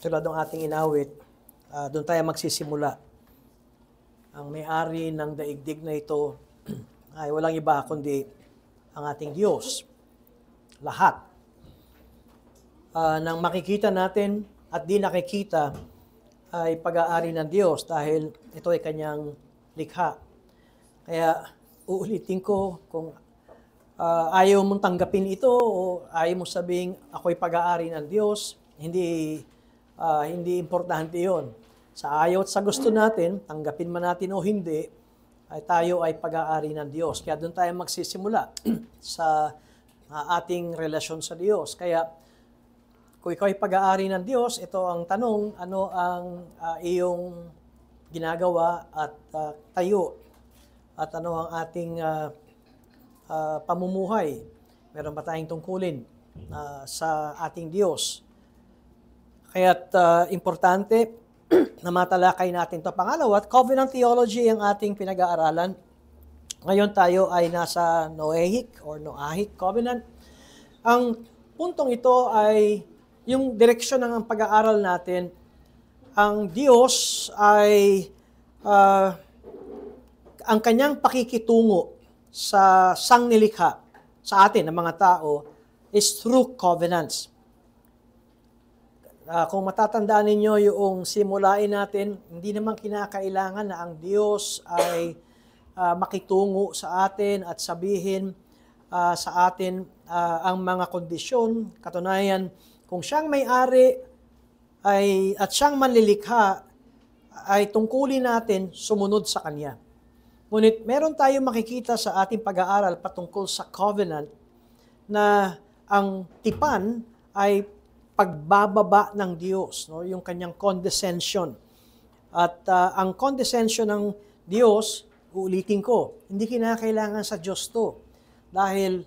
tulad ng ating inawit, doon tayo magsisimula. Ang may-ari ng daigdig na ito ay walang iba kundi ang ating Diyos. Lahat ng makikita natin at di nakikita ay pag-aari ng Diyos dahil ito ay kanyang likha. Kaya uulitin ko, kung ayaw mong tanggapin ito o ayaw mong sabing ako'y pag-aari ng Diyos, hindi importante yon. Sa ayaw at sa gusto natin, tanggapin man natin o hindi, ay tayo ay pag-aari ng Diyos. Kaya doon tayo magsisimula sa ating relasyon sa Diyos. Kaya kung ikaw ay pag-aari ng Diyos, ito ang tanong, ano ang iyong ginagawa at tayo? At ano ang ating pamumuhay? Meron ba tayong tungkulin sa ating Diyos? Kaya't importante na matalakay natin ito. Pangalawa, covenant theology ang ating pinag-aaralan. Ngayon tayo ay nasa Noahic or Noahic covenant. Ang puntong ito ay yung direksyon ng pag-aaral natin. Ang Diyos ay ang kanyang pakikitungo sa sangnilikha sa atin, ng mga tao, is through covenants. Kung matatandaan ninyo yung simulain natin, hindi naman kinakailangan na ang Diyos ay makitungo sa atin at sabihin sa atin ang mga kondisyon. Katunayan, kung siyang may-ari at siyang manlilikha, ay tungkulin natin sumunod sa Kanya. Ngunit meron tayong makikita sa ating pag-aaral patungkol sa covenant na ang tipan ay pagbababa ng Diyos, no? Yung kanyang condescension. At ang condescension ng Diyos, uulitin ko, hindi kinakailangan sa Diyos to. Dahil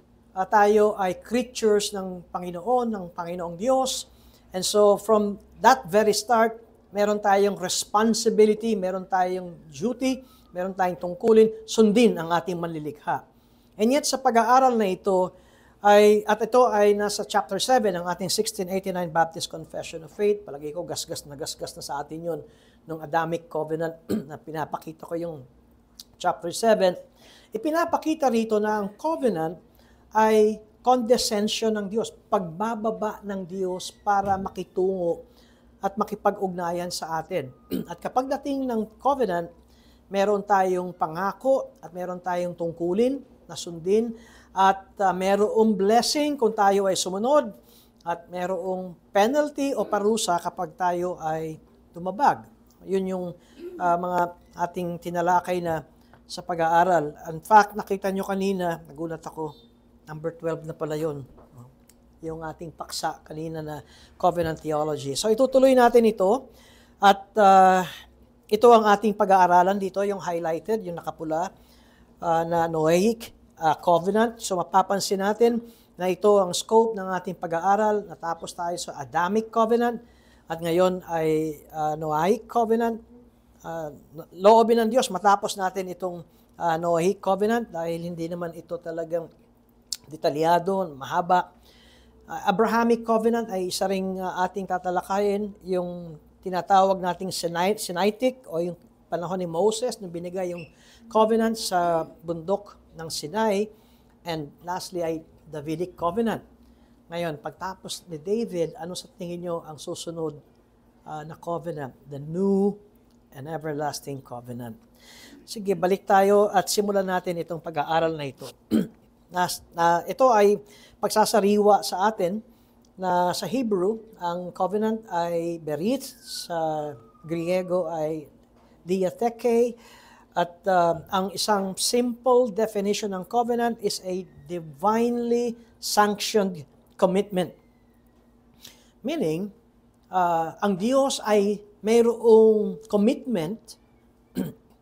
tayo ay creatures ng Panginoong Diyos. And so from that very start, meron tayong responsibility, meron tayong duty, meron tayong tungkulin, sundin ang ating manlilikha. And yet sa pag-aaral na ito, at ito ay nasa chapter 7 ng ating 1689 Baptist Confession of Faith. Palagi ko gasgas na sa atin yun nung Adamic Covenant na pinapakita ko yung chapter 7. Ipinapakita rito na ang covenant ay condescension ng Diyos, pagbababa ng Diyos para makitungo at makipag-ugnayan sa atin. At kapag dating ng covenant, meron tayong pangako at meron tayong tungkulin na sundin at merong blessing kung tayo ay sumunod at merong penalty o parusa kapag tayo ay tumabag. Yun yung mga ating tinalakay na sa pag-aaral. In fact, nakita nyo kanina, nagulat ako, number 12 na pala yun. Yung ating paksa kanina na covenant theology. So itutuloy natin ito at ito ang ating pag-aaralan dito, yung highlighted, yung nakapula na Noahic covenant. So mapapansin natin na ito ang scope ng ating pag-aaral. Natapos tayo sa Adamic covenant at ngayon ay Noahic covenant. Loobin ng Diyos, matapos natin itong Noahic covenant dahil hindi naman ito talagang detalyado, mahaba. Abrahamic covenant ay isa ring ating tatalakayin, yung tinatawag nating Sinaitic o yung panahon ni Moses nung binigay yung covenant sa bundok ng Sinai. And lastly ay Davidic covenant. Ngayon, pagtapos ni David, ano sa tingin nyo ang susunod na covenant? The new and everlasting covenant. Sige, balik tayo at simulan natin itong pag-aaral na ito. Ito ay pagsasariwa sa atin na sa Hebrew, ang covenant ay berith, sa Griego ay diatheke, at ang isang simple definition ng covenant is a divinely sanctioned commitment. Meaning, ang Diyos ay mayroong commitment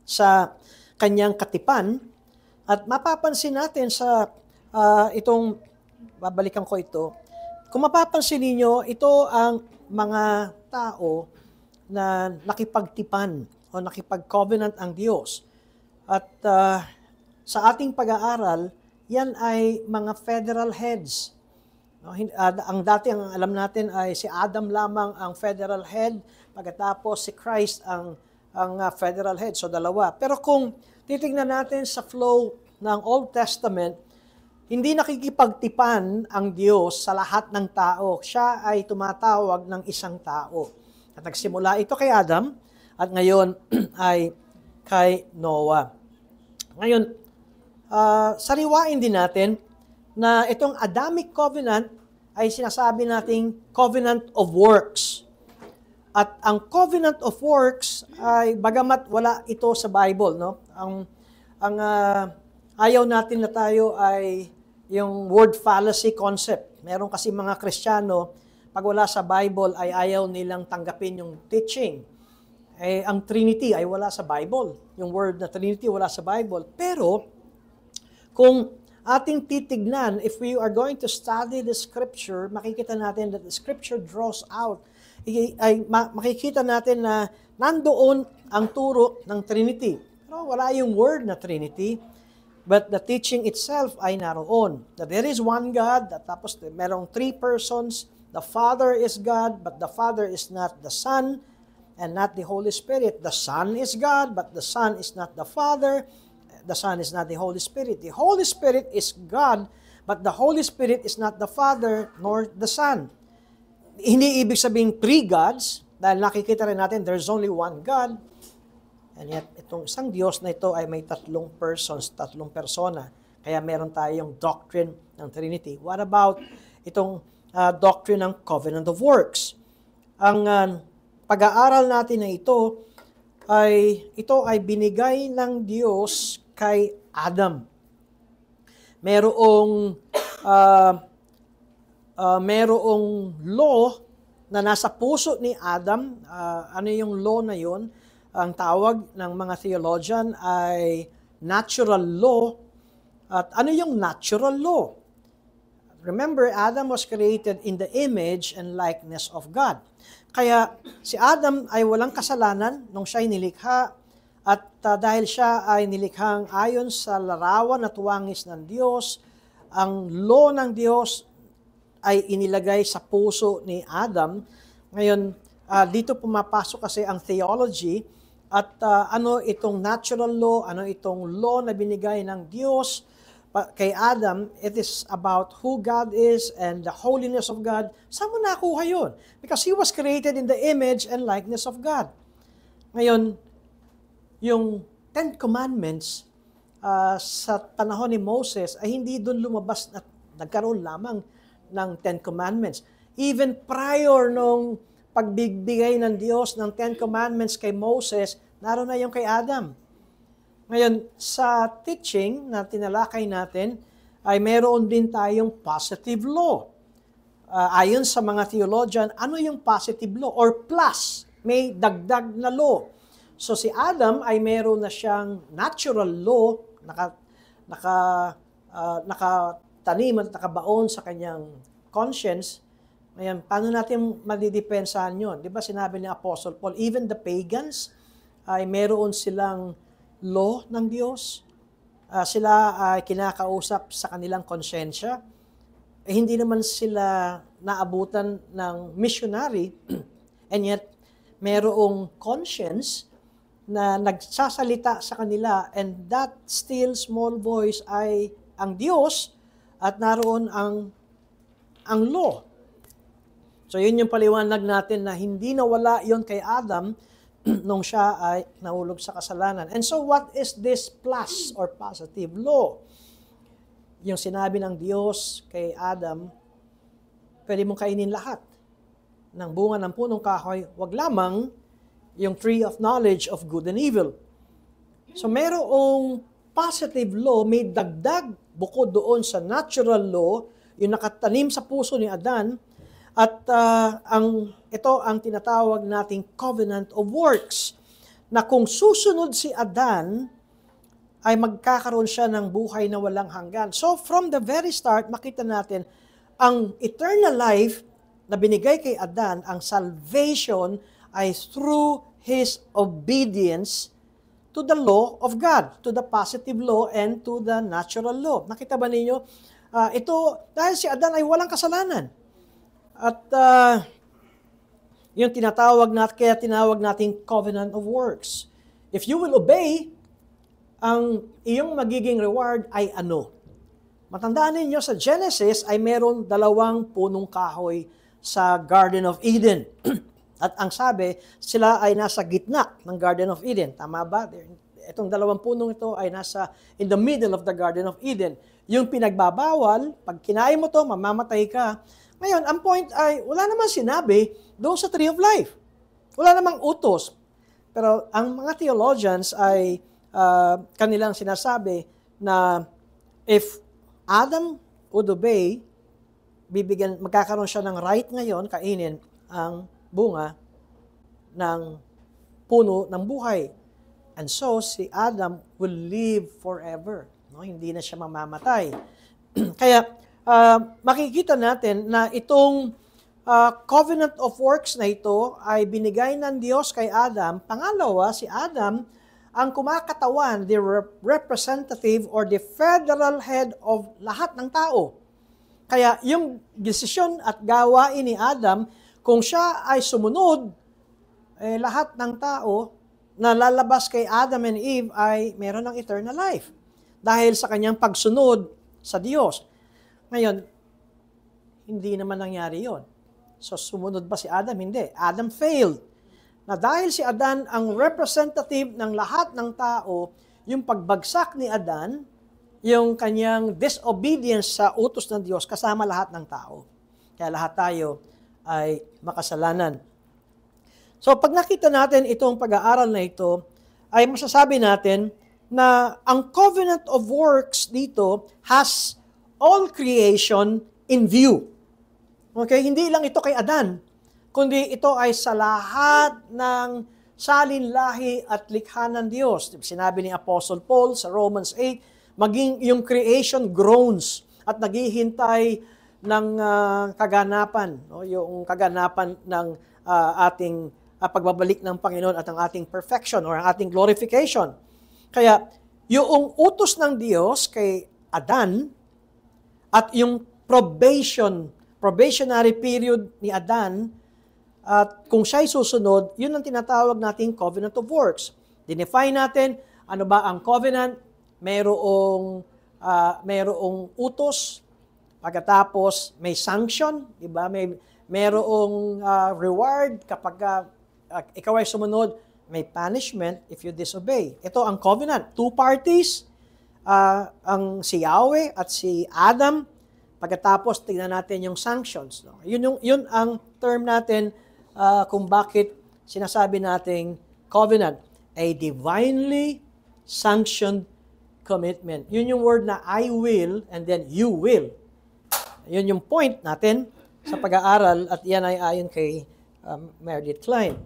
sa kanyang katipan at mapapansin natin sa itong, babalikan ko ito, kung mapapansin ninyo, ito ang mga tao na nakipagtipan o nakipag-covenant ang Diyos. At sa ating pag-aaral, yan ay mga federal heads. No, ang dati ang alam natin ay si Adam lamang ang federal head, pagkatapos si Christ ang federal head. So dalawa. Pero kung titingnan natin sa flow ng Old Testament, hindi nakikipagtipan ang Diyos sa lahat ng tao. Siya ay tumatawag ng isang tao. At nagsimula ito kay Adam at ngayon ay kay Noah. Ngayon, sariwain din natin na itong Adamic covenant ay sinasabi nating covenant of works. At ang covenant of works ay bagamat wala ito sa Bible, no? Ang ayaw natin na tayo ay yung word fallacy concept. Meron kasi mga Kristiyano, pag wala sa Bible ay ayaw nilang tanggapin yung teaching. Ang Trinity ay wala sa Bible. Yung word na Trinity wala sa Bible. Pero kung ating titignan, if we are going to study the Scripture, makikita natin that the Scripture draws out. Makikita natin na nandoon ang turo ng Trinity. Pero wala yung word na Trinity, but the teaching itself ay naroon. That there is one God, at tapos merong three persons. The Father is God, but the Father is not the Son, and not the Holy Spirit. The Son is God, but the Son is not the Father. The Son is not the Holy Spirit. The Holy Spirit is God, but the Holy Spirit is not the Father nor the Son. Hindi ibig sabihin three gods, dahil nakikita rin natin there's only one God. And yet, itong isang Diyos na ito ay may tatlong persons, tatlong persona. Kaya meron tayong doctrine ng Trinity. What about itong doctrine ng covenant of works? Ang pag-aaral natin na ito ay binigay ng Diyos kay Adam. Merong law na nasa puso ni Adam. Ano yung law na yun? Ang tawag ng mga theologian ay natural law. At ano yung natural law? Remember, Adam was created in the image and likeness of God. Kaya si Adam ay walang kasalanan nung siya'y nilikha at dahil siya ay nilikhang ayon sa larawan at wangis ng Diyos, ang law ng Diyos ay inilagay sa puso ni Adam. Ngayon, dito pumapasok kasi ang theology at ano itong natural law, ano itong law na binigay ng Diyos kay Adam. It is about who God is and the holiness of God. Saan mo nakuha yun? Because he was created in the image and likeness of God. Ngayon, yung Ten Commandments sa panahon ni Moses ay hindi doon lumabas at nagkaroon lamang ng Ten Commandments. Even prior nung pagbibigay ng Diyos ng Ten Commandments kay Moses, naroon na yung kay Adam. Ngayon, sa teaching na tinalakay natin, ay meron din tayong positive law. Ayon sa mga theologian, ano yung positive law? Or plus, may dagdag na law. So si Adam ay meron na siyang natural law, nakatanim at nakabaon sa kanyang conscience. Ngayon, paano natin madidepensahan yun? Di ba sinabi ni Apostle Paul, even the pagans ay meron silang law ng Diyos. Sila ay kinakausap sa kanilang konsyensya. Hindi naman sila naabutan ng missionary and yet merong conscience na nagsasalita sa kanila and that still small voice ay ang Diyos at naroon ang law. So yun yung paliwanag natin na hindi nawala yon kay Adam nung siya ay nahulog sa kasalanan. And so what is this plus or positive law? Yung sinabi ng Diyos kay Adam, pwede mong kainin lahat ng bunga ng punong kahoy, wag lamang yung tree of knowledge of good and evil. So merong positive law, may dagdag bukod doon sa natural law, yung nakatanim sa puso ni Adan, at ito ang tinatawag nating covenant of works, na kung susunod si Adan, ay magkakaroon siya ng buhay na walang hanggan. So from the very start, makita natin, ang eternal life na binigay kay Adan, ang salvation ay through his obedience to the law of God, to the positive law and to the natural law. Nakita ba ninyo, Ito, dahil si Adan ay walang kasalanan. At yung kaya tinawag nating covenant of works. If you will obey, ang iyong magiging reward ay ano? Matandaan ninyo, sa Genesis ay meron 2 punong kahoy sa Garden of Eden. At ang sabi, sila ay nasa gitna ng Garden of Eden. Tama ba? Itong 2 punong ito ay nasa in the middle of the Garden of Eden. Yung pinagbabawal, pag kinain mo to, mamamatay ka. Ngayon, ang point ay, wala namang sinabi doon sa Tree of Life. Wala namang utos. Pero ang mga theologians ay kanilang sinasabi na if Adam would obey, magkakaroon siya ng right ngayon kainin ang bunga ng puno ng buhay. And so, si Adam will live forever. No? Hindi na siya mamamatay. Kaya, makikita natin na itong covenant of works na ito ay binigay ng Diyos kay Adam. Pangalawa, si Adam ang kumakatawan, the representative or the federal head of lahat ng tao. Kaya yung desisyon at gawain ni Adam, kung siya ay sumunod, lahat ng tao na lalabas kay Adam and Eve ay meron ng eternal life. Dahil sa kanyang pagsunod sa Diyos. Ngayon, hindi naman nangyari yon. So, sumunod ba si Adam? Hindi. Adam failed. Na dahil si Adan ang representative ng lahat ng tao, yung pagbagsak ni Adan, yung kanyang disobedience sa utos ng Diyos, kasama lahat ng tao. Kaya lahat tayo ay makasalanan. So, pag nakita natin itong pag-aaral na ito, ay masasabi natin na ang covenant of works dito has all creation in view. Okay? Hindi lang ito kay Adan, kundi ito ay sa lahat ng salinlahi at likha ng Diyos. Sinabi ni Apostle Paul sa Romans 8, maging yung creation groans at naghihintay ng kaganapan, no? Yung kaganapan ng ating pagbabalik ng Panginoon at ang ating perfection or ang ating glorification. Kaya yung utos ng Diyos kay Adan at yung probationary period ni Adan, at kung siya'y susunod, yun ang tinatawag nating covenant of works. Dinefine natin, ano ba ang covenant? Merong utos, pagkatapos may sanction, di ba? Merong reward kapag ikaw ay sumunod, may punishment if you disobey. Ito ang covenant. 2 parties, ang si Yahweh at si Adam. Pagkatapos, tingnan natin yung sanctions. No? Yun ang term natin kung bakit sinasabi nating covenant, a divinely sanctioned commitment. Yun yung word na I will and then you will. Yun yung point natin sa pag-aaral at yan ay ayon kay Meredith Klein.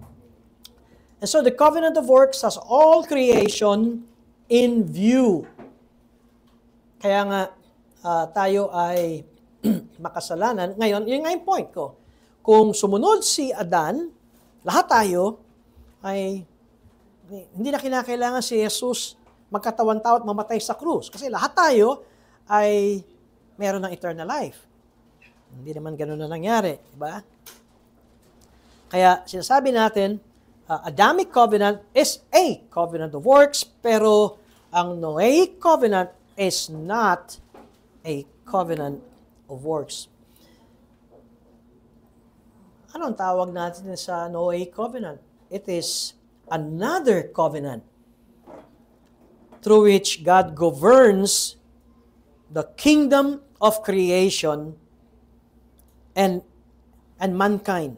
And so the covenant of works has all creation in view. Kaya nga tayo ay makasalanan. Ngayon, yun nga yung point ko. Kung sumunod si Adan, lahat tayo ay hindi na kinakailangan si Jesus magkatawan tao at mamatay sa krus. Kasi lahat tayo ay meron ng eternal life. Hindi naman ganun na nangyari. Diba? Kaya sinasabi natin, Adamic covenant is a covenant of works, pero ang Noahic covenant is not a covenant of works. Anong tawag natin sa Noahic covenant? It is another covenant through which God governs the kingdom of creation and mankind.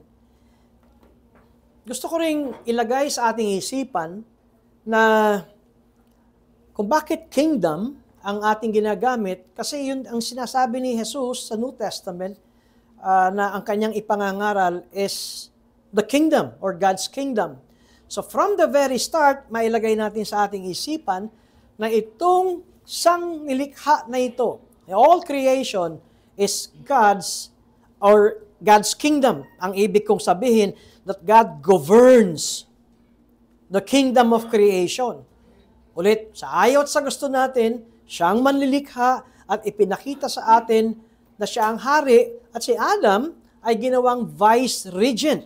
Gusto ko ring ilagay sa ating isipan na kung bakit kingdom ang ating ginagamit, kasi yun ang sinasabi ni Jesus sa New Testament, na ang kanyang ipangangaral is the kingdom or God's kingdom. So from the very start, mailagay natin sa ating isipan na itong sangnilikha na ito, all creation is God's kingdom. Ang ibig kong sabihin that God governs the kingdom of creation. Ulit, sa ayaw at sa gusto natin, siyang manlilikha at ipinakita sa atin na siya ang hari at si Adam ay ginawang vice-regent.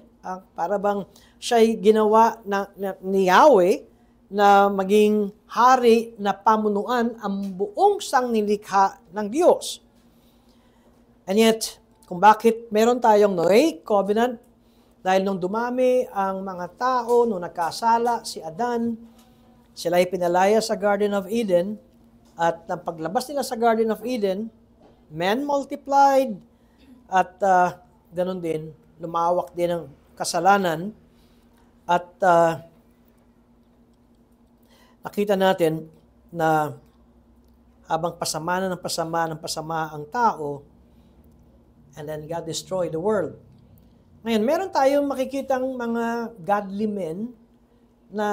Para bang siya'y ginawa ni Yahweh na maging hari na pamunuan ang buong sangnilikha ng Diyos. And yet, kung bakit meron tayong Noahic covenant, dahil nung dumami ang mga tao, nung nagkasala si Adan, sila ay pinalaya sa Garden of Eden, at ang paglabas nila sa Garden of Eden, men multiplied, at ganun din, lumawak din ang kasalanan, at nakita natin na habang pasama ang tao, and then God destroyed the world. Ngayon, meron tayong makikitang mga godly men na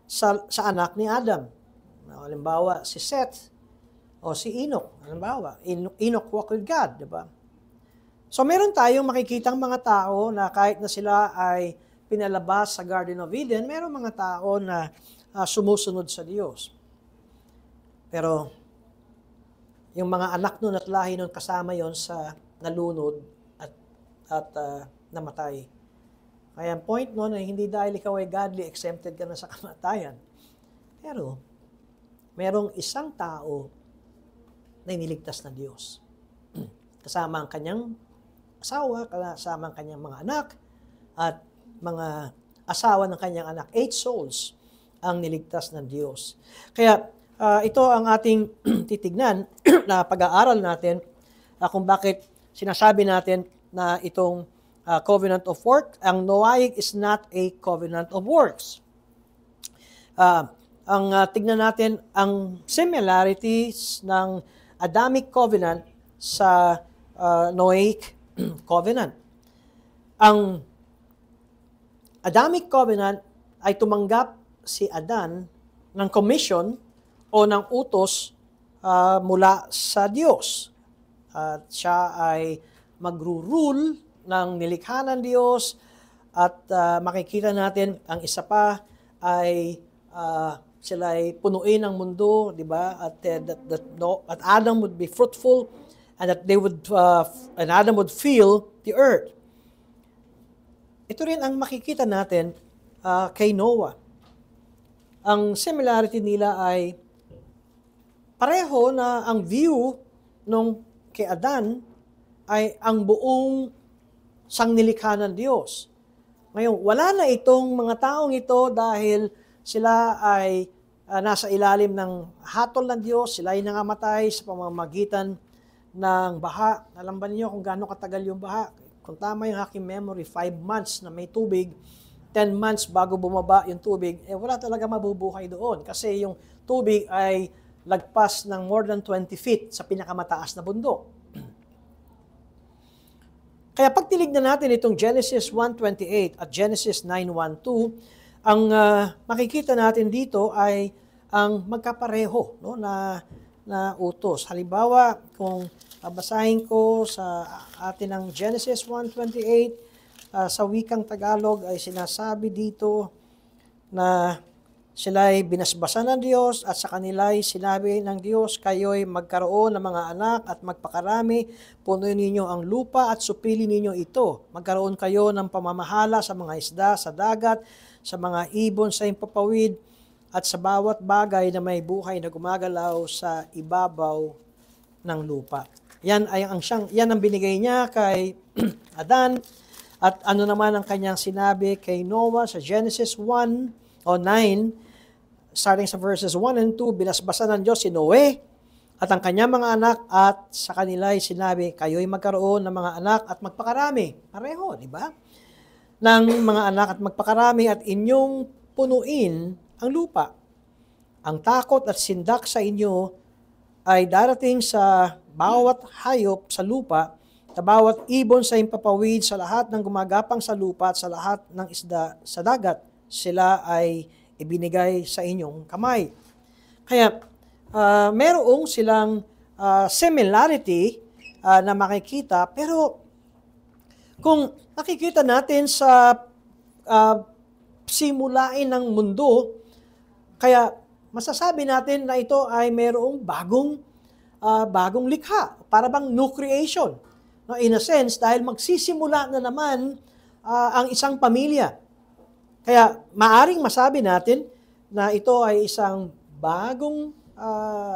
sa anak ni Adam. Halimbawa, si Seth o si Enoch. Halimbawa, Enoch walked with God, di ba? So, meron tayong makikitang mga tao na kahit na sila ay pinalabas sa Garden of Eden, meron mga tao na sumusunod sa Diyos. Pero, yung mga anak nun at lahi nun kasama yon sa nalunod at namatay. Kaya ang point nun ay hindi dahil ikaw ay godly, exempted ka na sa kamatayan. Pero, merong isang tao na iniligtas ng Diyos. Kasama ang kanyang asawa, kasama ang kanyang mga anak, at mga asawa ng kanyang anak. 8 souls ang niligtas ng Diyos. Kaya, ito ang ating titignan na pag-aaral natin kung bakit sinasabi natin na itong covenant of works. Ang Noahic is not a covenant of works. Tignan natin ang similarities ng Adamic covenant sa Noahic covenant. Ang Adamic covenant ay tumanggap si Adan ng commission o ng utos mula sa Diyos. At siya ay magru-rule ng nilikha ng Diyos, at makikita natin ang isa pa ay sila ay punuin ang mundo, di ba? At Adam would be fruitful, and that and Adam would fill the earth. Ito rin ang makikita natin kay Noah. Ang similarity nila ay pareho na ang view nung kay Adan ay ang buong sangnilikha ng Diyos. Ngayon, wala na itong mga taong ito dahil sila ay nasa ilalim ng hatol ng Diyos, sila ay nangamatay sa pamamagitan ng baha. Alam ba niyo kung gaano katagal yung baha? Kung tama yung aking memory, 5 months na may tubig, 10 months bago bumaba yung tubig, wala talaga mabubuhay doon. Kasi yung tubig ay lagpas ng more than 20 feet sa pinakamataas na bundok. Kaya pag tinignan natin itong Genesis 1:28 at Genesis 9:1-2, ang makikita natin dito ay ang magkapareho, no, na utos. Halimbawa, kung basahin ko sa atin ang Genesis 1:28, sa wikang Tagalog ay sinasabi dito na sila ay binasbasan ng Diyos at sa kanila ay sinabi ng Diyos, kayo'y magkaroon ng mga anak at magpakarami, punuin ninyo ang lupa at supili ninyo ito. Magkaroon kayo ng pamamahala sa mga isda, sa dagat, sa mga ibon sa impapawid, at sa bawat bagay na may buhay na gumagalaw sa ibabaw ng lupa. Yan ang binigay niya kay Adan. At ano naman ang kanyang sinabi kay Noah sa Genesis 1 o 9, starting sa verses 1 and 2, binasbasan ng Diyos si Noe at ang kanyang mga anak, at sa kanila ay sinabi, kayo'y magkaroon ng mga anak at magpakarami. Pareho, di ba? Ng mga anak at magpakarami at inyong punuin ang lupa. Ang takot at sindak sa inyo ay darating sa bawat hayop sa lupa, sa bawat ibon sa impapawid, sa lahat ng gumagapang sa lupa at sa lahat ng isda sa dagat. Sila ay ibinigay sa inyong kamay. Kaya, merong silang similarity na makikita, pero kung nakikita natin sa simulain ng mundo, kaya masasabi natin na ito ay mayroong bagong likha, para bang new creation. No, in a sense, dahil magsisimula na naman ang isang pamilya. Kaya maaring masabi natin na ito ay isang bagong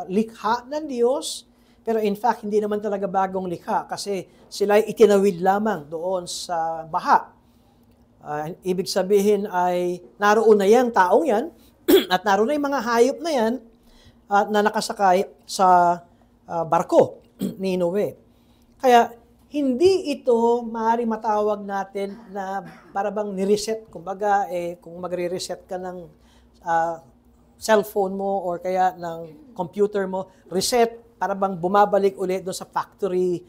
likha ng Diyos, pero in fact, hindi naman talaga bagong likha kasi sila ay itinawid lamang doon sa baha. Ibig sabihin ay naroon na yung taong yan at naroon na yung mga hayop na yan na nakasakay sa barko ni Noe. Kaya hindi ito maaari matawag natin na para bang nireset. Kumbaga, kung magre-reset ka ng cellphone mo or kaya ng computer mo, reset para bang bumabalik ulit doon sa factory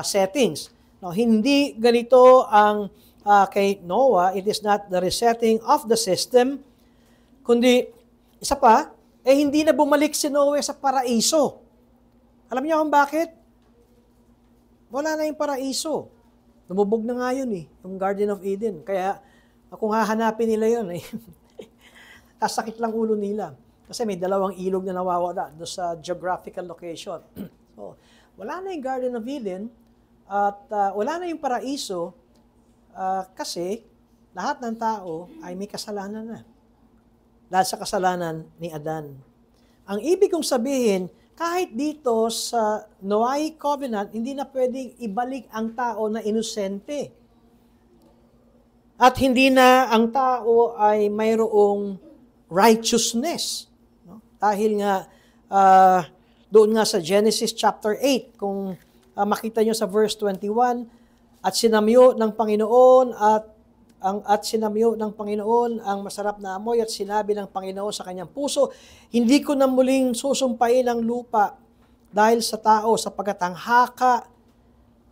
settings. No, hindi ganito ang kay Noah. It is not the resetting of the system, kundi isa pa, hindi na bumalik si Noe sa paraiso. Alam niyo kung bakit? Wala na yung paraiso. Lumubog na nga yun yung Garden of Eden. Kaya kung hahanapin nila yun, kasakit lang ulo nila. Kasi may 2 ilog na nawawala doon sa geographical location. So, wala na yung Garden of Eden at wala na yung paraiso kasi lahat ng tao ay may kasalanan na. Dahil sa kasalanan ni Adan. Ang ibig kong sabihin, kahit dito sa Noahic Covenant, hindi na pwedeng ibalik ang tao na inosente. At hindi na ang tao ay mayroong righteousness. No? Dahil nga, doon nga sa Genesis chapter 8, kung makita nyo sa verse 21, at sinamyo ng Panginoon ang masarap na amoy at sinabi ng Panginoon sa kanyang puso, hindi ko na muling susumpain ang lupa dahil sa tao sapagkat ang haka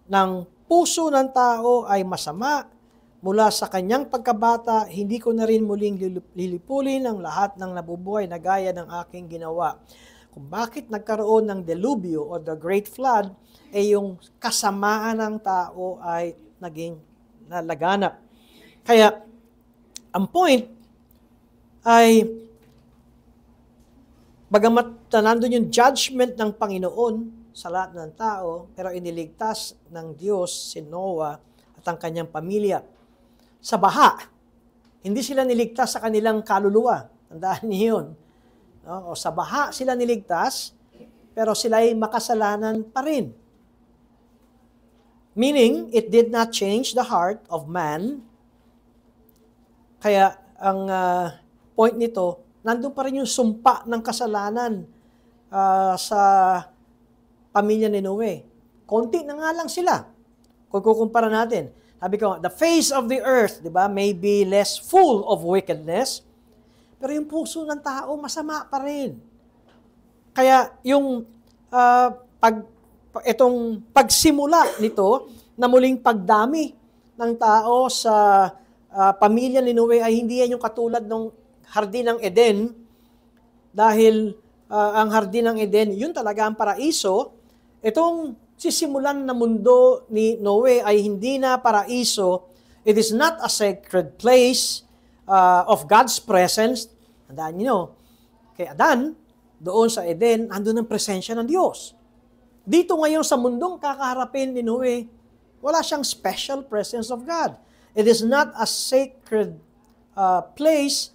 ng puso ng tao ay masama mula sa kanyang pagkabata, hindi ko na rin muling lilipulin ang lahat ng nabubuhay na gaya ng aking ginawa. Kung bakit nagkaroon ng delubyo o the great flood, yung kasamaan ng tao ay naging nalaganap. Kaya, ang point ay, bagamat nandun yung judgment ng Panginoon sa lahat ng tao, pero iniligtas ng Diyos si Noah at ang kanyang pamilya. Sa baha, hindi sila niligtas sa kanilang kaluluwa. Tandaan niyo yun. No? O sa baha sila niligtas, pero sila ay makasalanan pa rin. Meaning, it did not change the heart of man. Kaya ang point nito, nandun pa rin yung sumpa ng kasalanan sa pamilya ni Noe. Konti na nga lang sila. Kung kukumpara natin, sabi ko, the face of the earth, di ba, may be less full of wickedness, pero yung puso ng tao, masama pa rin. Kaya yung itong pagsimula nito, na muling pagdami ng tao sa pamilya ni Noe ay hindi yan yung katulad ng Hardin ng Eden, dahil ang Hardin ng Eden, yun talaga ang paraiso. Itong sisimulan na mundo ni Noe ay hindi na paraiso. It is not a sacred place of God's presence. Tandaan niyo, kay Adan, doon sa Eden, andun ang presensya ng Diyos. Dito ngayon sa mundong kakaharapin ni Noe, wala siyang special presence of God. It is not a sacred place.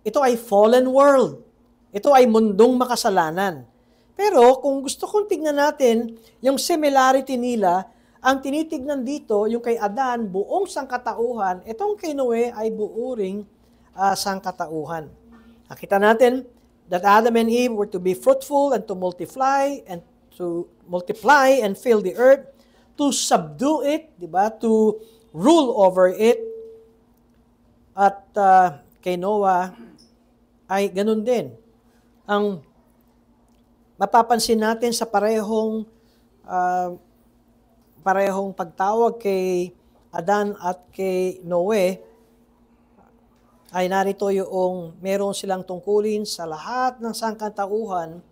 Ito ay fallen world. Ito ay mundong makasalanan. Pero kung gusto kong tignan natin yung similarity nila, ang tinitignan dito, yung kay Adan, buong sangkatauhan, itong kay Noe ay buuring sangkatauhan. Nakita natin that Adam and Eve were to be fruitful and to multiply and fill the earth, to subdue it, di ba? To rule over it. At kay Noah ay ganun din. Ang mapapansin natin sa parehong pagtawag kay Adan at kay Noe ay narito yung meron silang tungkulin sa lahat ng sangkatauhan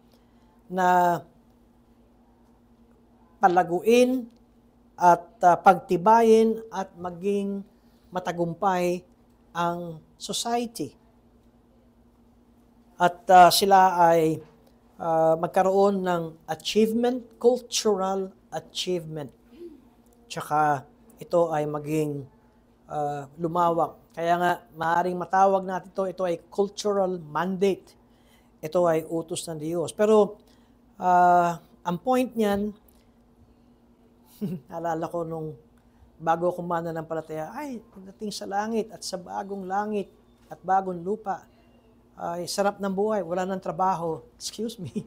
na palaguin at pagtibayin at maging matagumpay ang society. At sila ay magkaroon ng achievement, cultural achievement. Tsaka ito ay maging lumawak. Kaya nga, maaaring matawag natin ito ay cultural mandate. Ito ay utos ng Diyos. Pero, ang point niyan, alala ko nung bago ako mananampalataya, ay, pagdating sa langit at sa bagong langit at bagong lupa, ay sarap ng buhay, wala ng trabaho. Excuse me.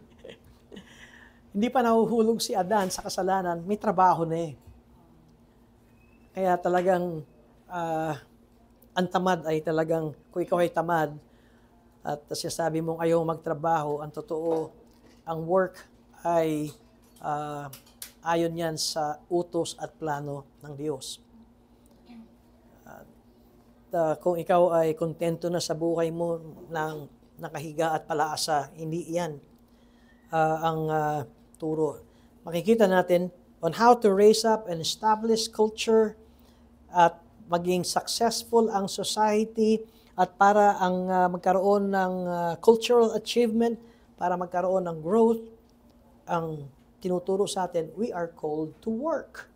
Hindi pa nahuhulog si Adan sa kasalanan, may trabaho na eh. Kaya talagang, ang tamad ay talagang, kung ikaw ay tamad, at sinasabi mong ayaw magtrabaho, ang totoo, ang work ay ayon yan sa utos at plano ng Diyos. Kung ikaw ay kontento na sa buhay mo ng nakahiga at palaasa, hindi yan ang turo. Makikita natin on how to raise up and establish culture at maging successful ang society at para ang magkaroon ng cultural achievement, para magkaroon ng growth, ang tinuturo sa atin, we are called to work.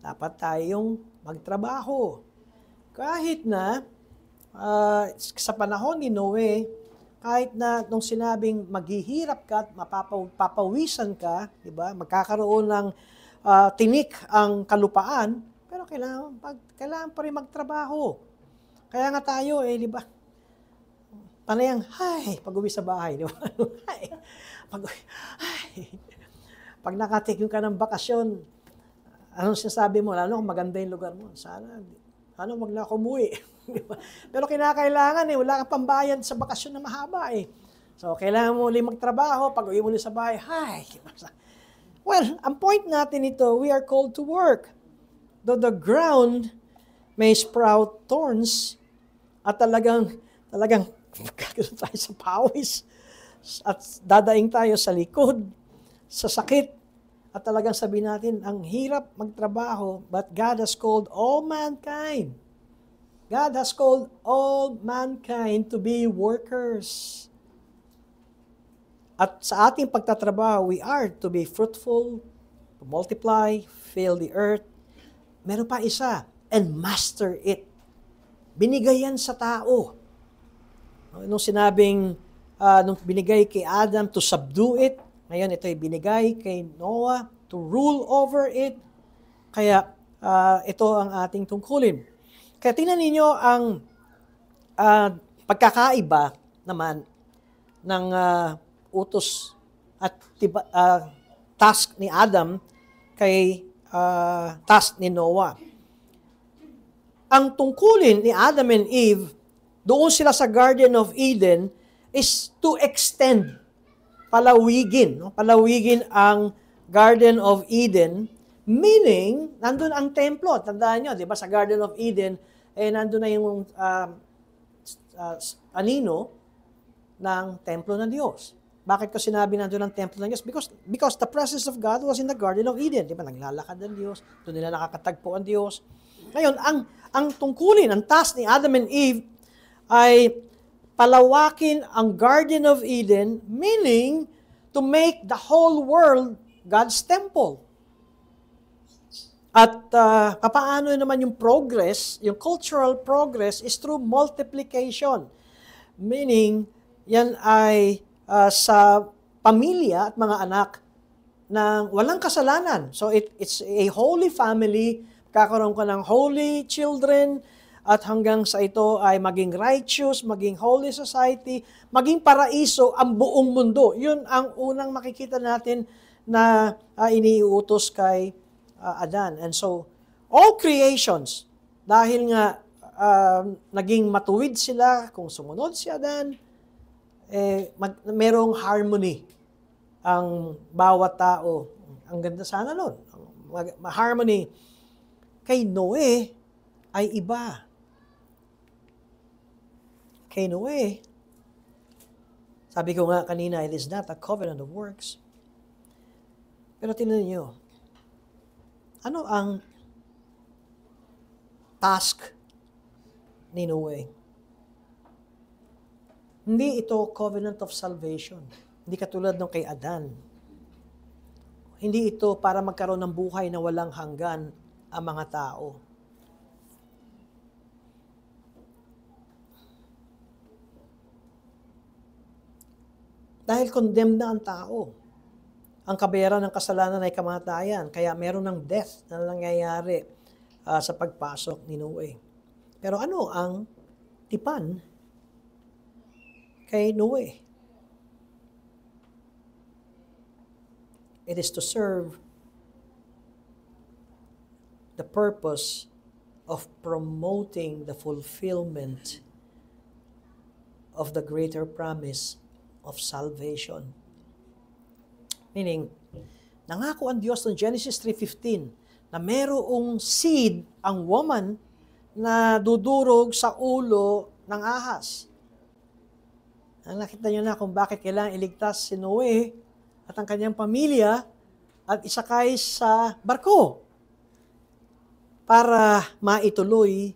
Dapat tayong magtrabaho. Kahit na sa panahon ni Noe, kahit na nung sinabing maghihirap ka at mapapawisan ka, di ba? Magkakaroon ng tinik ang kalupaan, pero kailangan pa rin magtrabaho. Kaya nga tayo, di ba? Panayang, pag-uwi sa bahay, di ba? Pag nakatik ka ng bakasyon, anong sinasabi mo? Lalo kung maganda yung lugar mo. Sana, wag na ako umuwi. Pero kinakailangan wala kang pambayad sa bakasyon na mahaba So, kailangan mo ulit magtrabaho, pag uwi mo ulit sa bahay, Well, ang point natin ito, we are called to work. Though the ground may sprout thorns, at talagang magkakaroon tayo sa pawis, at dadaing tayo sa likod, sa sakit, at talagang sabihin natin, ang hirap magtrabaho, but God has called all mankind. God has called all mankind to be workers. At sa ating pagtatrabaho, we are to be fruitful, to multiply, fill the earth. Meron pa isa, and master it. Binigay yan sa tao. Nung sinabing, nung binigay kay Adam to subdue it, ngayon ito ay binigay kay Noah to rule over it. Kaya ito ang ating tungkulin. Kaya tingnan ninyo ang pagkakaiba naman ng utos at task ni Adam kay task ni Noah. Ang tungkulin ni Adam and Eve, doon sila sa Garden of Eden, is to extend, palawigin ang Garden of Eden, meaning, nandun ang templo. Tandaan nyo, di ba, sa Garden of Eden, nandun na yung anino ng templo ng Diyos. Bakit ko sinabi nandun ang templo ng Diyos? Because the presence of God was in the Garden of Eden. Di ba, naglalakad ang Diyos, doon nila nakakatagpo ang Diyos. Ngayon, ang tungkulin, ang task ni Adam and Eve ay palawakin ang Garden of Eden, meaning to make the whole world God's temple. At paano naman yung progress, yung cultural progress is through multiplication. Meaning, yan ay sa pamilya at mga anak na walang kasalanan. So it's a holy family, kakaroon ka ng holy children, at hanggang sa ito ay maging righteous, maging holy society, maging paraiso ang buong mundo. Yun ang unang makikita natin na iniuutos kay Adan. And so, all creations, dahil nga naging matuwid sila kung sumunod si Adan, merong harmony ang bawat tao. Ang ganda sana nun. Harmony. Kay Noe ay iba. Kay Noe, sabi ko nga kanina, it is not a covenant of works. Pero tingnan niyo, ano ang task ni Noe? Hindi ito covenant of salvation. Hindi katulad ng kay Adan. Hindi ito para magkaroon ng buhay na walang hanggan ang mga tao. Dahil condemned na ang tao. Ang kabayaran ng kasalanan ay kamatayan. Kaya meron ng death na nangyayari sa pagpasok ni Noe. Pero ano ang tipan kay Noe? It is to serve the purpose of promoting the fulfillment of the greater promise of salvation. Meaning, nangako ang Diyos ng Genesis 3:15 na merong seed ang woman na dudurog sa ulo ng ahas. Nakita niyo na kung bakit kailangan iligtas si Noe at ang kanyang pamilya at isakay sa barko para maituloy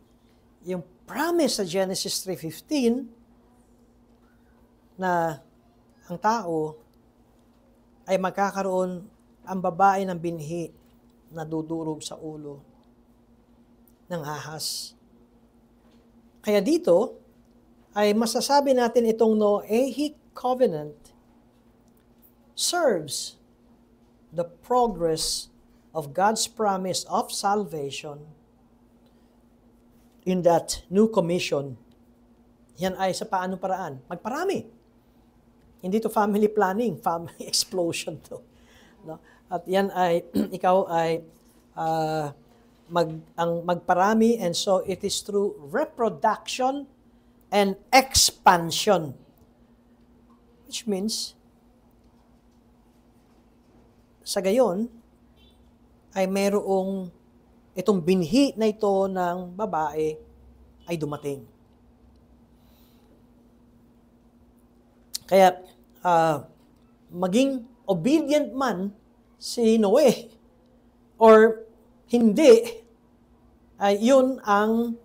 yung promise sa Genesis 3:15 na ang tao ay magkakaroon ang babae ng binhi na dudurog sa ulo ng ahas. Kaya dito ay masasabi natin itong Noahic covenant serves the progress of God's promise of salvation in that new commission. Yan ay sa paano paraan? Magparami. Hindi to family planning, family explosion to. No? At yan ay, ikaw ay magparami, and so it is through reproduction and expansion. Which means, sa gayon, ay mayroong itong binhi na ito ng babae ay dumating. Kaya, maging obedient man si Noe or hindi, ay yun ang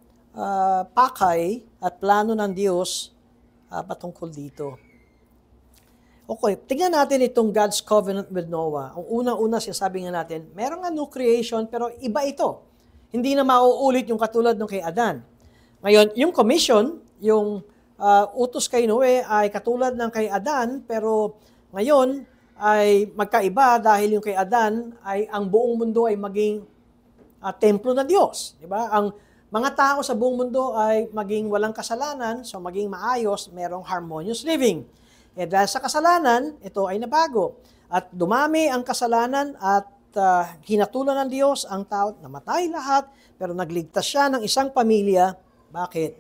pakay at plano ng Diyos patungkol dito. Okay, tingnan natin itong God's covenant with Noah. Ang una-una sinasabi nga natin, meron nga new creation pero iba ito. Hindi na mauulit yung katulad ng kay Adan. Ngayon, yung commission, yung utos kay Noe ay katulad ng kay Adan, pero ngayon ay magkaiba dahil yung kay Adan ay ang buong mundo ay maging templo ng Diyos. Diba? Ang mga tao sa buong mundo ay maging walang kasalanan, so maging maayos, merong harmonious living. Dahil sa kasalanan, ito ay nabago. At dumami ang kasalanan at hinatulan ng Diyos ang tao, namatay lahat, pero nagligtas siya ng isang pamilya. Bakit?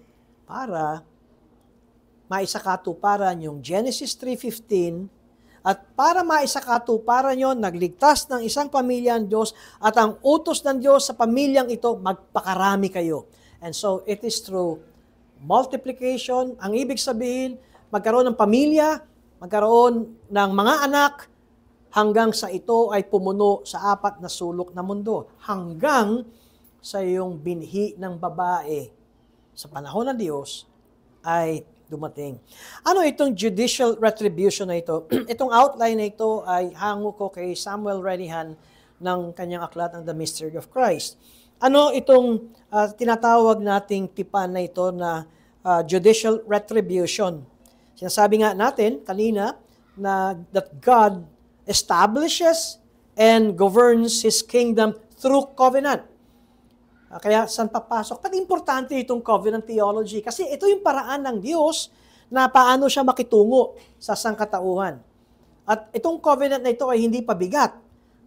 Para maisakatuparan yung Genesis 3:15 at para maisakatuparan yon, nagligtas ng isang pamilya ang Diyos at ang utos ng Diyos sa pamilyang ito, magpakarami kayo. And so it is through multiplication, ang ibig sabihin, magkaroon ng pamilya, magkaroon ng mga anak, hanggang sa ito ay pumuno sa 4 na sulok na mundo. Hanggang sa yung binhi ng babae sa panahon ng Diyos ay dumating. Ano itong judicial retribution na ito? Itong outline na ito ay hango ko kay Samuel Renihan ng kanyang aklat ng The Mystery of Christ. Ano itong tinatawag nating tipan na ito na judicial retribution? Sinasabi nga natin kanina na that God establishes and governs His kingdom through covenant. Kaya saan papasok? Pati importante itong covenant theology kasi ito yung paraan ng Diyos na paano siya makitungo sa sangkatauhan. At itong covenant na ito ay hindi pabigat.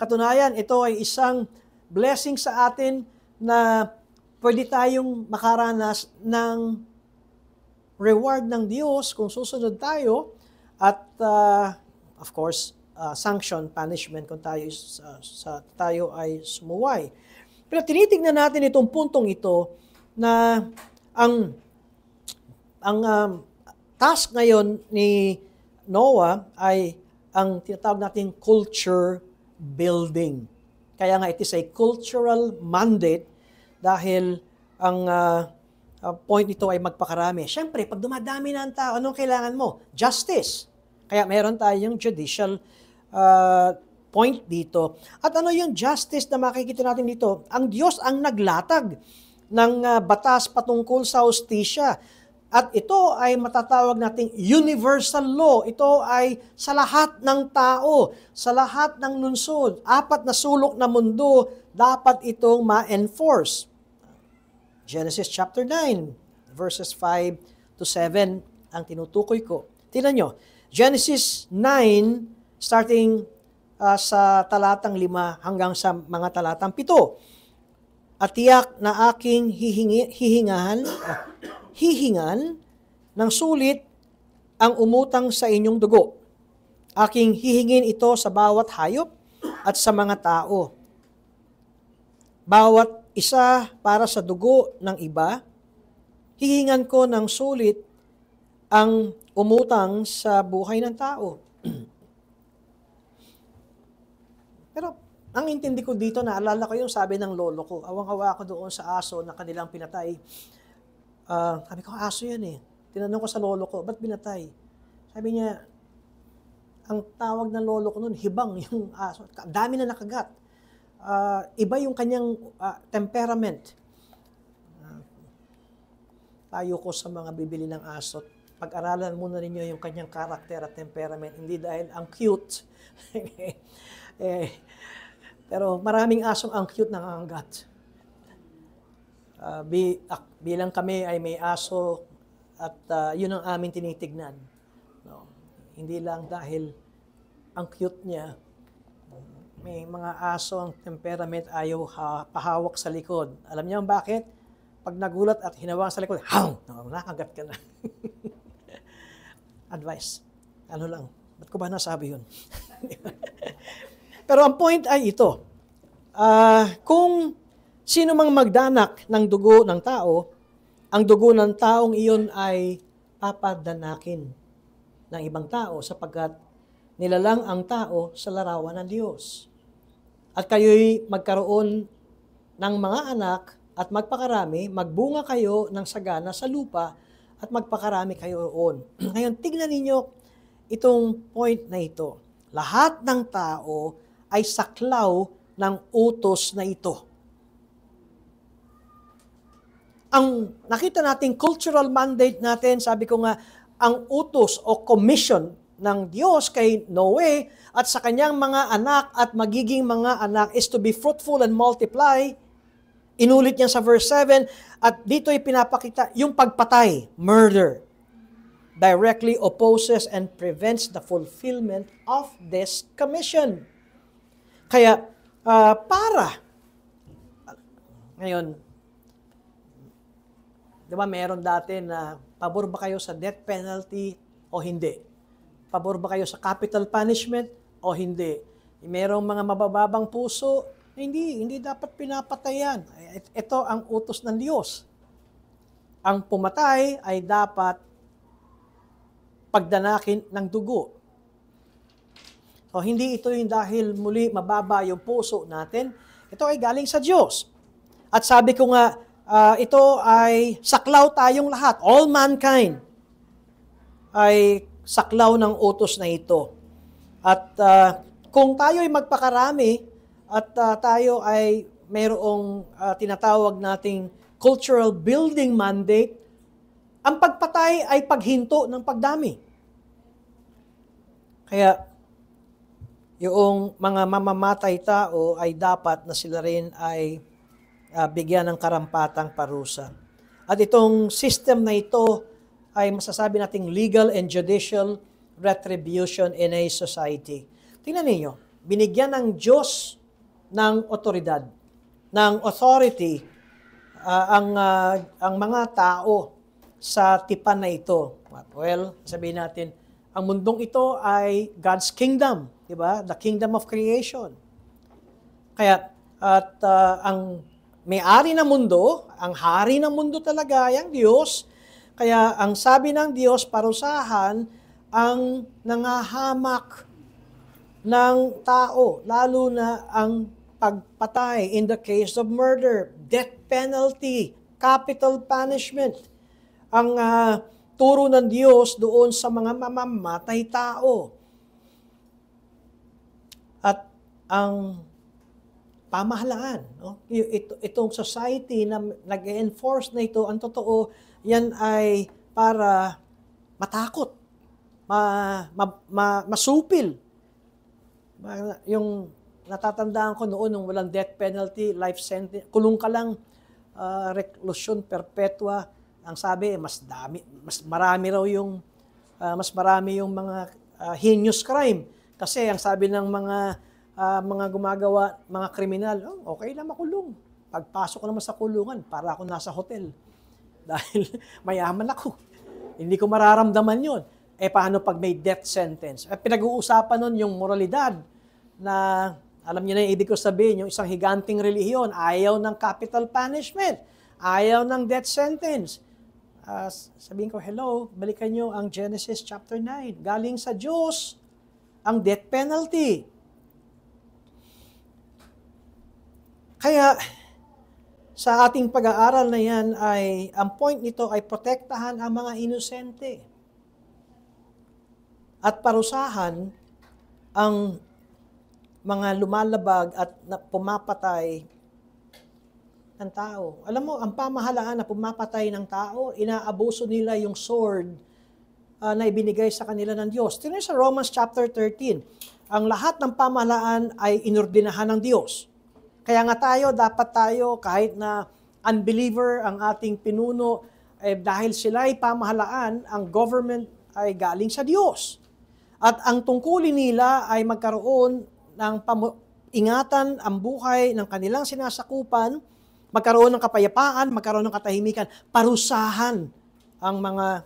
Katunayan, ito ay isang blessing sa atin na pwede tayong makaranas ng reward ng Diyos kung susunod tayo at of course, sanction, punishment kung tayo ay sumuway. Pero tinitingnan natin itong puntong ito na ang task ngayon ni Noah ay ang tinatawag nating culture building. Kaya nga it is a cultural mandate dahil ang point nito ay magpakarami. Siyempre, pag dumadami na ang tao, anong kailangan mo? Justice. Kaya meron tayong judicial point dito. At ano yung justice na makikita natin dito? Ang Diyos ang naglatag ng batas patungkol sa hustisya. At ito ay matatawag nating universal law. Ito ay sa lahat ng tao, sa lahat ng lungsod, 4 na sulok na mundo, dapat itong ma-enforce. Genesis chapter 9, verses 5 to 7 ang tinutukoy ko. Tingnan nyo, Genesis 9, starting sa talatang 5 hanggang sa mga talatang 7. At tiyak na aking hihingan ng sulit ang umutang sa inyong dugo. Aking hihingin ito sa bawat hayop at sa mga tao. Bawat isa para sa dugo ng iba, hihingan ko ng sulit ang umutang sa buhay ng tao. Pero ang intindi ko dito, naalala ko yung sabi ng lolo ko. Awang-awa ako doon sa aso na kanilang pinatay. Sabi ko, aso yan eh. Tinanong ko sa lolo ko, ba't binatay? Sabi niya, ang tawag ng lolo ko noon, hibang yung aso. Dami na nakagat. Iba yung kanyang temperament. Tayo ko sa mga bibili ng aso. Pag-aralan muna ninyo yung kanyang karakter at temperament. Hindi dahil ang cute. Pero maraming asong ang cute nangangagat. Bilang kami ay may aso at yun ang aming tinitignan. No? Hindi lang dahil ang cute niya, may mga aso ang temperament ayaw pahawak sa likod. Alam niyo bakit? Pag nagulat at hinawakan sa likod, nakagat ka na. Advice. Ano lang, ba't ko ba nasabi yun? Pero ang point ay ito. Kung sino mang magdanak ng dugo ng tao, ang dugo ng taong iyon ay papadanakin ng ibang tao sapagkat nilalang ang tao sa larawan ng Diyos. At kayo'y magkaroon ng mga anak at magpakarami, magbunga kayo ng sagana sa lupa at magpakarami kayo roon. Ngayon, tignan ninyo itong point na ito. Lahat ng tao ay saklaw ng utos na ito. Ang nakita nating cultural mandate natin, sabi ko nga, ang utos o commission ng Diyos kay Noe at sa kanyang mga anak at magiging mga anak is to be fruitful and multiply. Inulit niya sa verse 7 at dito'y pinapakita yung pagpatay, murder, directly opposes and prevents the fulfillment of this commission. Kaya, ngayon, di ba meron dati na pabor ba kayo sa death penalty o hindi? Pabor ba kayo sa capital punishment o hindi? Merong mga mabababang puso, hindi dapat pinapatayan. Ito ang utos ng Diyos. Ang pumatay ay dapat pagdanakin ng dugo. So, hindi ito yung dahil muli mababa yung puso natin. Ito ay galing sa Diyos. At sabi ko nga, ito ay saklaw tayong lahat. All mankind ay saklaw ng utos na ito. At kung tayo ay magpakarami at tayo ay mayroong tinatawag nating cultural building mandate, ang pagpatay ay paghinto ng pagdami. Kaya yung mga mamamatay tao ay dapat na sila rin ay bigyan ng karampatang parusa. At itong system na ito ay masasabi nating legal and judicial retribution in a society. Tingnan ninyo, binigyan ng Diyos ng otoridad, ng authority ang mga tao sa tipan na ito. Well, sabihin natin, ang mundong ito ay God's kingdom, di ba? The kingdom of creation. Kaya, ang may-ari ng mundo, ang hari ng mundo talaga ay ang Diyos. Kaya ang sabi ng Diyos, parusahan ang nangahamak ng tao, lalo na ang pagpatay in the case of murder, death penalty, capital punishment. Ang turo ng Diyos doon sa mga mamamatay tao. At ang pamahalaan, no? Itong society na nag-enforce na ito, ang totoo, yan ay para matakot, masupil. Yung natatandaan ko noon, nung walang death penalty, life sentence, kulong ka lang, reclusion perpetua. Ang sabi, mas marami yung mga heinous crime. Kasi ang sabi ng mga gumagawa, mga kriminal, okay lang makulong. Pagpasok ko naman sa kulungan, para ako nasa hotel. Dahil mayaman ako. Hindi ko mararamdaman yun. Paano pag may death sentence? Pinag-uusapan nun yung moralidad na, alam niyo na yung ibig ko sabihin, yung isang higanting relihiyon, ayaw ng capital punishment, ayaw ng death sentence. Sabihin ko, hello, balikan nyo ang Genesis chapter 9. Galing sa Diyos ang death penalty. Kaya, sa ating pag-aaral na yan, ang point nito ay protektahan ang mga inosente. At parusahan ang mga lumalabag at pumapatay ng tao. Alam mo, ang pamahalaan na pumapatay ng tao, inaabuso nila yung sword na ibinigay sa kanila ng Diyos. Tingnan sa Romans chapter 13, ang lahat ng pamahalaan ay inordinahan ng Diyos. Kaya nga dapat tayo, kahit na unbeliever ang ating pinuno, dahil sila ay pamahalaan, ang government ay galing sa Diyos. At ang tungkulin nila ay magkaroon ng ingatan ang buhay ng kanilang sinasakupan, magkaroon ng kapayapaan, magkaroon ng katahimikan, parusahan ang mga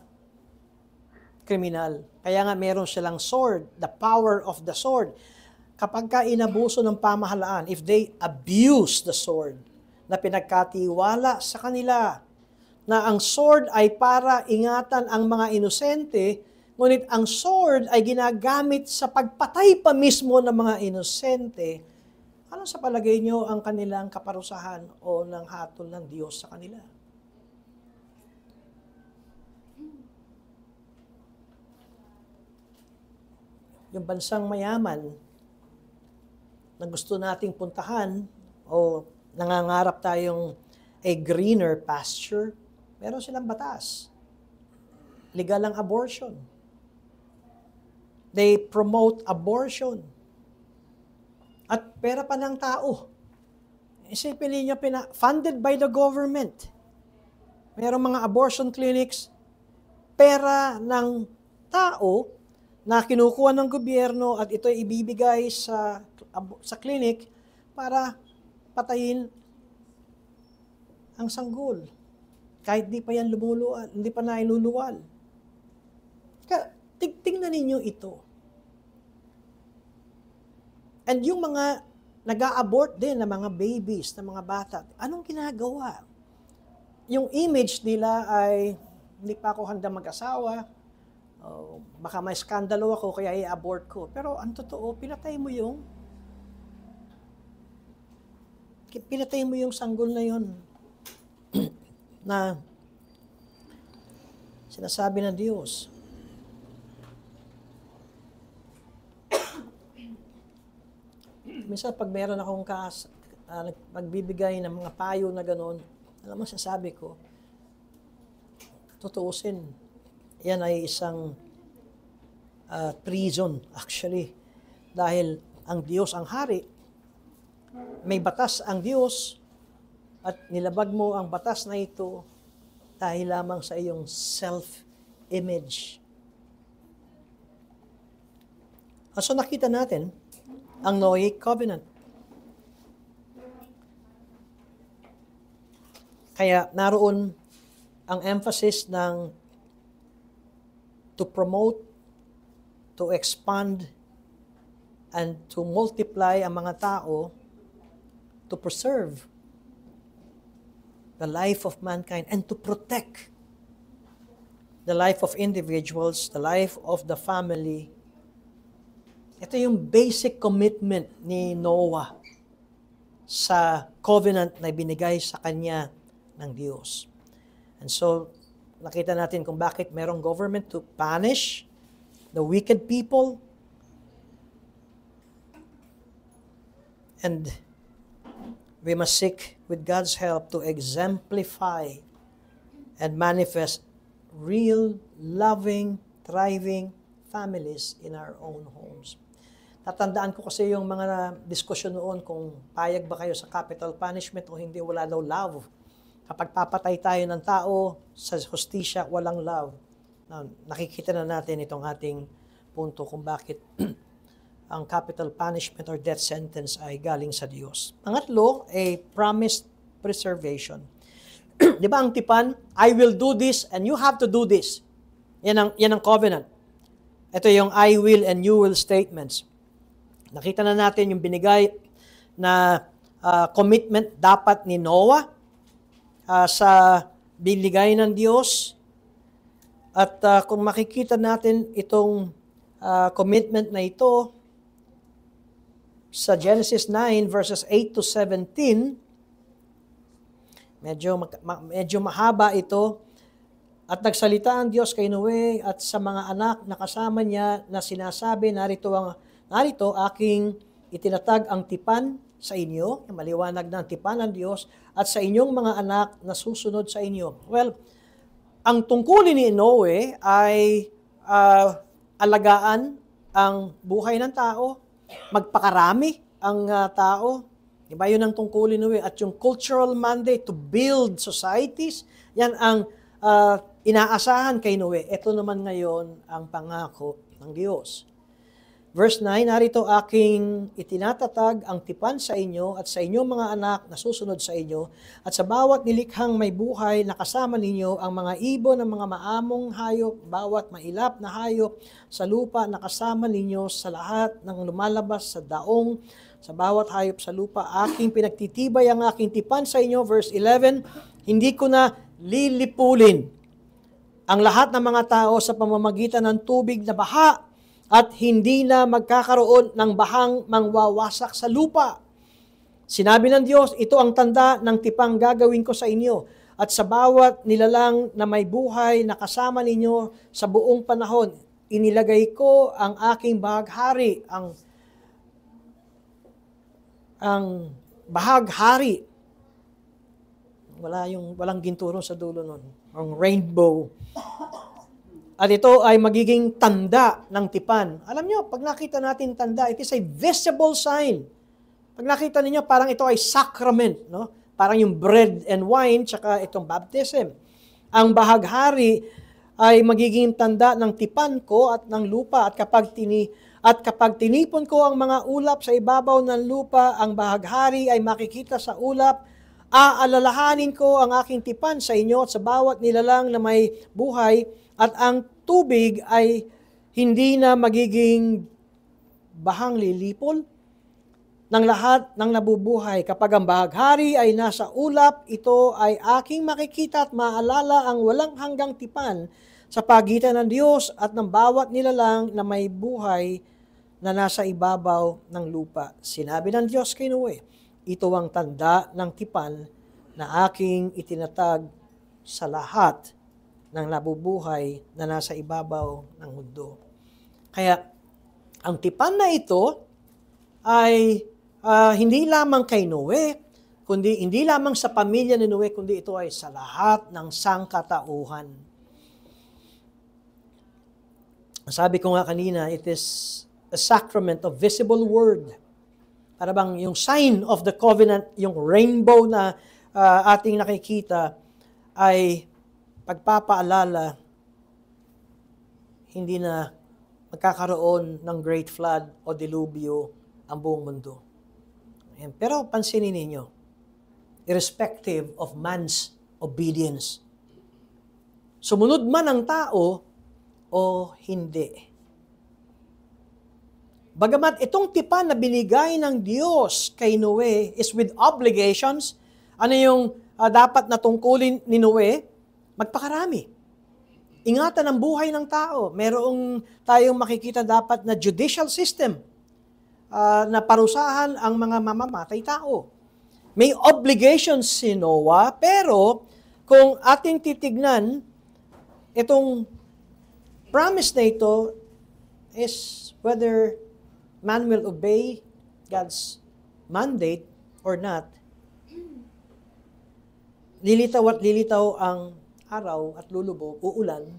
kriminal. Kaya nga meron silang sword, the power of the sword. Kapag ka inabuso ng pamahalaan, if they abuse the sword na pinagkatiwala sa kanila, na ang sword ay para ingatan ang mga inosente, ngunit ang sword ay ginagamit sa pagpatay pa mismo ng mga inosente, ano sa palagay nyo ang kanilang kaparusahan o ng hatol ng Diyos sa kanila? Yung bansang mayaman na gusto nating puntahan o nangangarap tayong a greener pasture, meron silang batas. Legal ang abortion. They promote abortion. At pera pa ng tao. Isipin ninyo, funded by the government. Merong mga abortion clinics, pera ng tao na kinukuha ng gobyerno at ito ay ibibigay sa clinic para patayin ang sanggol. Kahit di pa yan lumuluwal, hindi pa nailuluwal. Kaya, tingnan ninyo ito. And yung mga nag-a-abort din na mga babies, na mga bata, anong ginagawa? Yung image nila ay, hindi pa ako handa mag-asawa, baka may skandalo ako kaya i-abort ko. Pero ang totoo, pinatay mo yung sanggol na yun na sinasabi ng Diyos. Minsan pag meron akong magbibigay ng mga payo na gano'n, alam mo, sasabi ko, tutuusin, yan ay isang treason actually. Dahil ang Diyos ang hari, may batas ang Diyos, at nilabag mo ang batas na ito dahil lamang sa iyong self-image. So nakita natin, ang Noahic Covenant. Kaya naroon ang emphasis ng to promote, to expand, and to multiply ang mga tao, to preserve the life of mankind, and to protect the life of individuals, the life of the family. Ito yung basic commitment ni Noah sa covenant na binigay sa kanya ng Diyos. And so, nakita natin kung bakit merong government to punish the wicked people. And we must seek with God's help to exemplify and manifest real, loving, thriving families in our own homes. Tatandaan ko kasi yung mga diskusyon noon kung payag ba kayo sa capital punishment o hindi, wala daw love. Kapag papatay tayo ng tao sa hustisya, walang love. Now, nakikita na natin itong ating punto kung bakit ang capital punishment or death sentence ay galing sa Diyos. Pangatlo, a promised preservation. Di ba ang tipan, I will do this and you have to do this. Yan ang covenant. Ito yung I will and you will statements. Nakita na natin yung binigay na commitment dapat ni Noah sa binigay ng Diyos. At kung makikita natin itong commitment na ito, sa Genesis 9 verses 8 to 17, medyo mahaba ito. At nagsalita ang Diyos kay Noe at sa mga anak na kasama niya na sinasabi, narito aking itinatag ang tipan sa inyo, maliwanag na ang tipan ng Diyos, at sa inyong mga anak na susunod sa inyo. Well, ang tungkulin ni Noe ay alagaan ang buhay ng tao, magpakarami ang tao. Diba yun ang tungkulin Noe? At yung cultural mandate to build societies, yan ang inaasahan kay Noe. Ito naman ngayon ang pangako ng Diyos. Verse 9, narito aking itinatatag ang tipan sa inyo at sa inyong mga anak na susunod sa inyo at sa bawat nilikhang may buhay na kasama ninyo ang mga ibon ng mga maamong hayop, bawat mailap na hayop sa lupa na kasama ninyo sa lahat ng lumalabas sa daong, sa bawat hayop sa lupa, aking pinagtitibay ang aking tipan sa inyo. Verse 11, hindi ko na lilipulin ang lahat ng mga tao sa pamamagitan ng tubig na baha at hindi na magkakaroon ng bahang mangwawasak sa lupa. Sinabi ng Diyos, ito ang tanda ng tipang gagawin ko sa inyo at sa bawat nilalang na may buhay na kasama ninyo sa buong panahon. Inilagay ko ang aking bahaghari, ang bahaghari. Walang ginturo sa dulo nun. Ang rainbow. At ito ay magiging tanda ng tipan. Alam nyo, pag nakita natin tanda, it is a visible sign. Pag nakita ninyo, parang ito ay sacrament. No? Parang yung bread and wine, tsaka itong baptism. Ang bahaghari ay magiging tanda ng tipan ko at ng lupa. At kapag tinipon ko ang mga ulap sa ibabaw ng lupa, ang bahaghari ay makikita sa ulap. Aalalahanin ko ang aking tipan sa inyo at sa bawat nilalang na may buhay, at ang tubig ay hindi na magiging bahang lilipol ng lahat ng nabubuhay. Kapag ang bahaghari ay nasa ulap, ito ay aking makikita at maalala ang walang hanggang tipan sa pagitan ng Diyos at ng bawat nilalang na may buhay na nasa ibabaw ng lupa. Sinabi ng Diyos kay Noe, ito ang tanda ng tipan na aking itinatag sa lahat ng nabubuhay na nasa ibabaw ng mundo. Kaya, ang tipan na ito ay hindi lamang kay Noe, kundi hindi lamang sa pamilya ni Noe, kundi ito ay sa lahat ng sangkatauhan. Sabi ko nga kanina, it is a sacrament of visible word. Para bang yung sign of the covenant, yung rainbow na ating nakikita ay pagpapaalala, hindi na magkakaroon ng great flood o dilubyo ang buong mundo. Ayan. Pero pansinin ninyo, irrespective of man's obedience, sumunod man ang tao o hindi. Bagamat itong tipan na binigay ng Diyos kay Noe is with obligations, ano yung dapat na tungkulin ni Noe? Magpakarami. Ingatan ang buhay ng tao. Merong tayong makikita dapat na judicial system na parusahan ang mga mamamatay tao. May obligations si Noah, pero kung ating titignan, itong promise na ito is whether man will obey God's mandate or not, lilitaw at lilitaw ang araw at lulubog, uulan.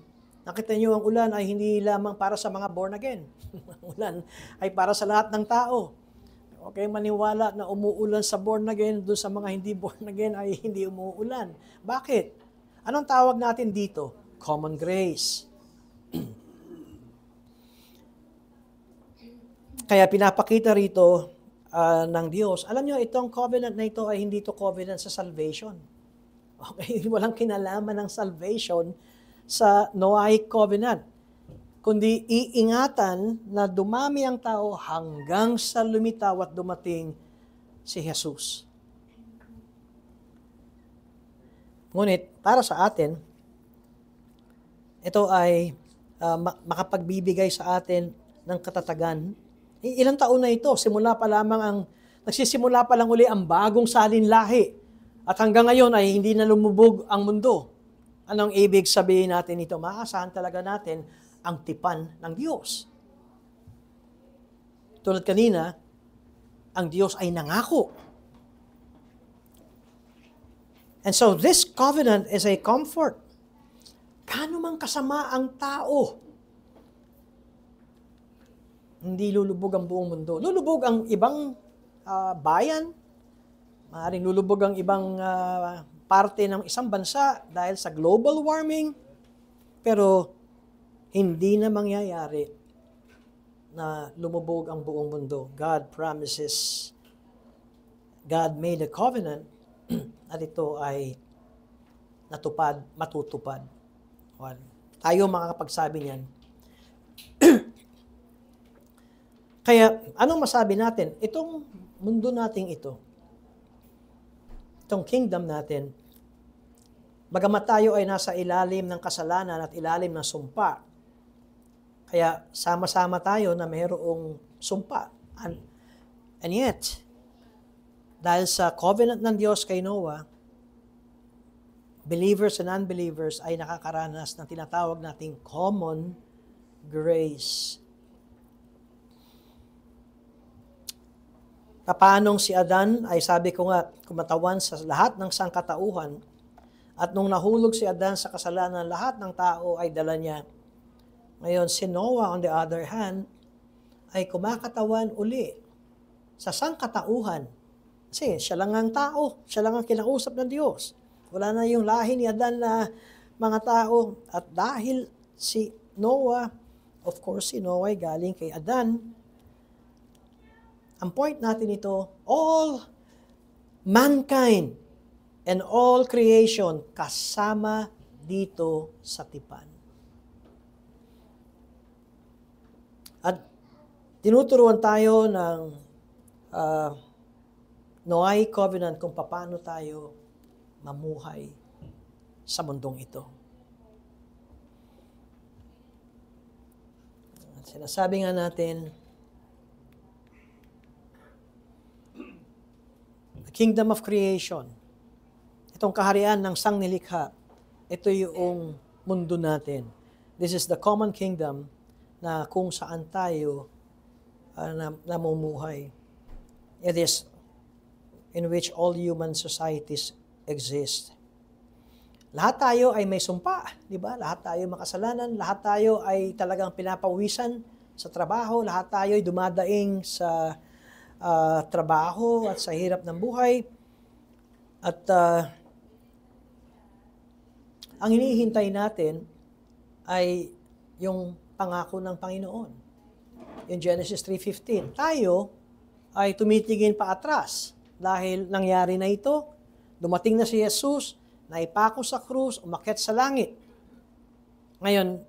Nakita niyo, ang ulan ay hindi lamang para sa mga born again. Ang ulan ay para sa lahat ng tao. Okay, maniwala na umuulan sa born again, doon sa mga hindi born again ay hindi umuulan. Bakit? Anong tawag natin dito? Common grace. Kaya pinapakita rito ng Diyos. Alam niyo, itong covenant na ito ay hindi ito covenant sa salvation. Okay, walang kinalaman ng salvation sa Noahic covenant, kundi iingatan na dumami ang tao hanggang sa lumitaw at dumating si Jesus. Ngunit, para sa atin, ito ay makapagbibigay sa atin ng katatagan. Ilang taon na ito, nagsisimula pa lang uli ang bagong salinlahi. At hanggang ngayon ay hindi na lumubog ang mundo. Anong ibig sabihin natin ito? Maasahan talaga natin ang tipan ng Diyos. Tulad kanina, ang Diyos ay nangako. And so this covenant is a comfort. Kano man kasama ang tao, hindi lulubog ang buong mundo. Lulubog ang ibang bayan, maaaring lulubog ang ibang parte ng isang bansa dahil sa global warming, pero hindi na mangyayari na lumubog ang buong mundo. God promises, God made a covenant at ito ay natupad, matutupad. Well, tayo makakapagsabi niyan. Kaya, anong masabi natin? Itong mundo nating ito, itong kingdom natin, bagamat tayo ay nasa ilalim ng kasalanan at ilalim ng sumpa, kaya sama-sama tayo na mayroong sumpa. And yet, dahil sa covenant ng Diyos kay Noah, believers and unbelievers ay nakakaranas ng tinatawag nating common grace. Paanong si Adan ay sabi ko nga, kumatawan sa lahat ng sangkatauhan, at nung nahulog si Adan sa kasalanan, lahat ng tao ay dala niya. Ngayon, si Noah, on the other hand, ay kumakatawan uli sa sangkatauhan. Kasi siya lang ang tao, siya lang ang kinausap ng Diyos. Wala na yung lahi ni Adan na mga tao. At dahil si Noah, of course si Noah ay galing kay Adan, ang point natin ito, all mankind and all creation kasama dito sa tipan. At tinuturuan tayo ng Noahic covenant kung paano tayo mamuhay sa mundong ito. At sinasabi nga natin, kingdom of creation. Itong kaharian ng sangnilikha, ito yung mundo natin. This is the common kingdom na kung saan tayo namumuhay. It is in which all human societies exist. Lahat tayo ay may sumpa, di ba? Lahat tayo makasalanan, lahat tayo ay talagang pinapawisan sa trabaho, lahat tayo ay dumadaing sa trabaho at sa hirap ng buhay. At ang hinihintay natin ay yung pangako ng Panginoon. In Genesis 3:15, tayo ay tumitingin pa atras dahil nangyari na ito. Dumating na si Jesus, naipako sa krus, umakyat sa langit. Ngayon,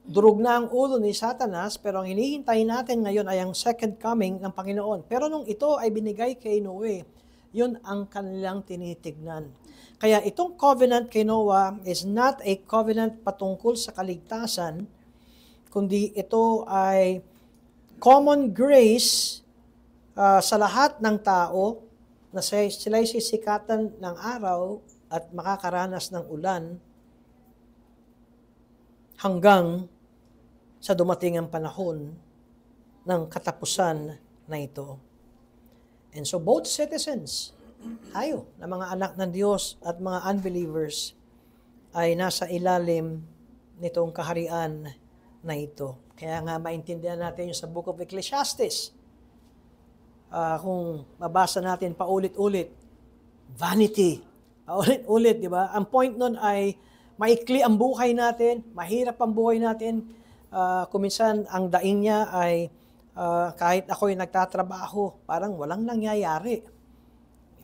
durog na ang ulo ni Satanas, pero ang hinihintay natin ngayon ay ang second coming ng Panginoon. Pero nung ito ay binigay kay Noe, yun ang kanilang tinitignan. Kaya itong covenant kay Noah is not a covenant patungkol sa kaligtasan, kundi ito ay common grace sa lahat ng tao na sila'y sisikatan ng araw at makakaranas ng ulan hanggang sa dumating ang panahon ng katapusan na ito. And so both citizens, tayo na mga anak ng Diyos at mga unbelievers, ay nasa ilalim nitong kaharian na ito. Kaya nga maintindihan natin yung sa Book of Ecclesiastes. Kung mabasa natin paulit-ulit, vanity, paulit-ulit, di ba? Ang point nun ay maikli ang buhay natin, mahirap ang buhay natin. Kuminsan ang daing niya ay kahit ako'y nagtatrabaho, parang walang nangyayari.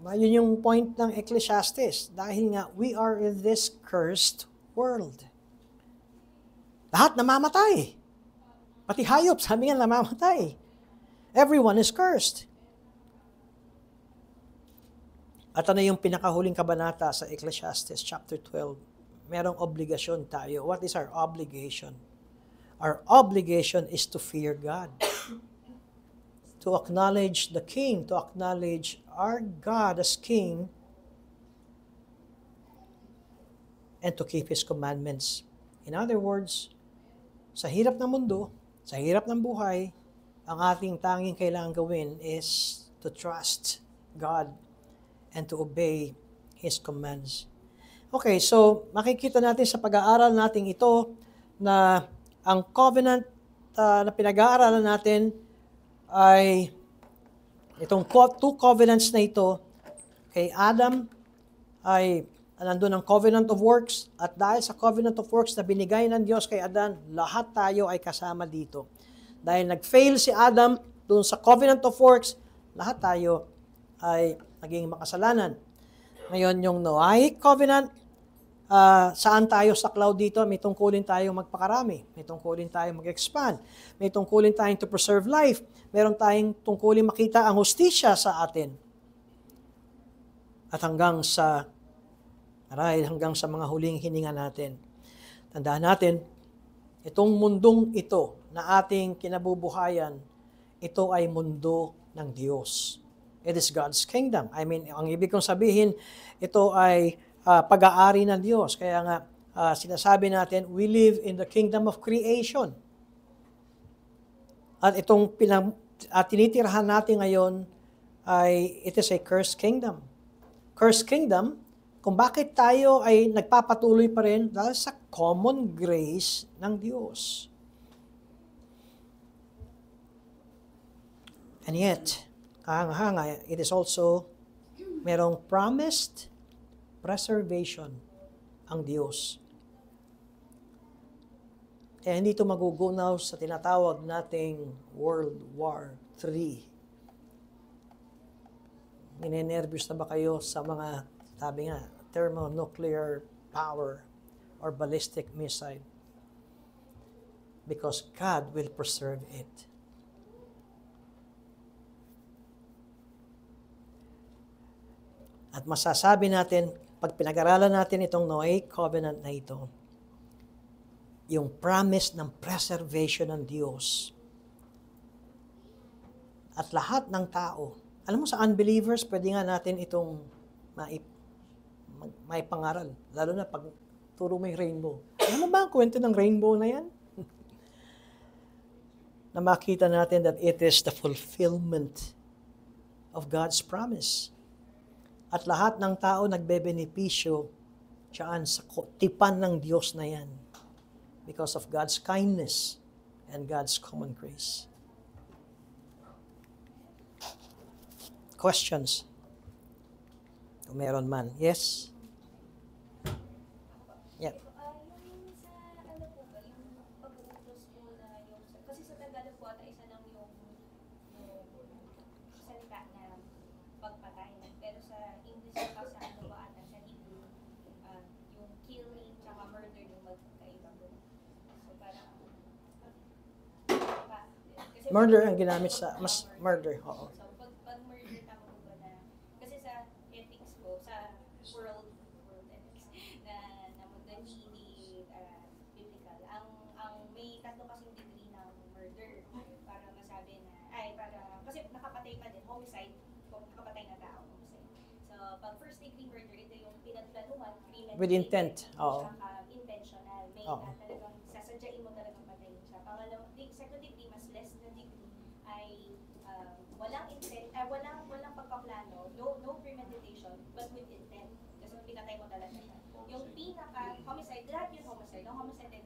Diba? Yun yung point ng Ecclesiastes. Dahil nga, we are in this cursed world. Lahat namamatay. Pati hayop, sabi nga namamatay. Everyone is cursed. At ano yung pinakahuling kabanata sa Ecclesiastes chapter 12? Merong obligasyon tayo. What is our obligation? Our obligation is to fear God. To acknowledge the King, to acknowledge our God as King, and to keep His commandments. In other words, sa hirap ng mundo, sa hirap ng buhay, ang ating tanging kailangan gawin is to trust God and to obey His commands. Okay, so makikita natin sa pag-aaral natin ito na ang covenant na pinag-aaralan natin ay itong two covenants na ito. Kay Adam ay nandun ang covenant of works, at dahil sa covenant of works na binigay ng Diyos kay Adan, lahat tayo ay kasama dito. Dahil nag-fail si Adam dun sa covenant of works, lahat tayo ay naging makasalanan. Ngayon, yung Noahic covenant, saan tayo sa cloud dito? May tungkulin tayong magpakarami. May tungkulin tayong mag-expand. May tungkulin tayong to preserve life. Meron tayong tungkulin makita ang hustisya sa atin. At hanggang sa mga huling hininga natin. Tandaan natin, itong mundong ito na ating kinabubuhayan, ito ay mundo ng Diyos. It is God's kingdom. I mean, ang ibig kong sabihin, ito ay pag-aari ng Diyos. Kaya nga, sinasabi natin, we live in the kingdom of creation. At itong tinitirahan natin ngayon ay it is a cursed kingdom. Cursed kingdom, kung bakit tayo ay nagpapatuloy pa rin dahil sa common grace ng Diyos. And yet, kahanga-hanga, it is also merong promised preservation ang Diyos. Kaya hindi ito magugunaw sa tinatawag nating World War III. Ninenervyos na ba kayo sa mga, sabi nga, thermonuclear power or ballistic missile? Because God will preserve it. At masasabi natin, pag pinag-aralan natin itong Noahic covenant na ito, yung promise ng preservation ng Diyos. At lahat ng tao, alam mo sa unbelievers, pwede nga natin itong may pangaral. Lalo na pag turo mo yung rainbow. Alam mo ba ang kwento ng rainbow na yan? Na makita natin that it is the fulfillment of God's promise. At lahat ng tao nagbebenepisyo diyan sa tipan ng Diyos na yan because of God's kindness and God's common grace. Questions? Kung meron man. Yes? Yeah. Yung sa ano po ba, yung pag-uutos po na yung, kasi sa Tagalog po ata isa lang yung salita na pagpatay. Pero sa English po sa ano ba ata, sa Hebrew, yung killing tsaka murder yung magkaiba po. So parang, kasi Murder ang ginamit sa, mas murder, oo. So pag murder tama po ba na, kasi sa ethics po, sa world ethics, na mundo hindi biblical. Ang may tatlo kasing degree ng murder para masabi na, ay para, kasi nakapatay pa din, homicide, kung nakapatay na tao, homicide. kapag first degree murder, ito yung pinagplanuhan, premeditated. With intent. Oo. Intentional. May Oo. talagang sasadyain mo talagang patayin siya. Pangalawa, second degree, mas less na degree, ay walang intent, walang pagpaplano, no premeditation, but with intent. Kasi pinatay mo talaga siya. Yung pinaka-homicide, lahat yung homicide. Yung homicide,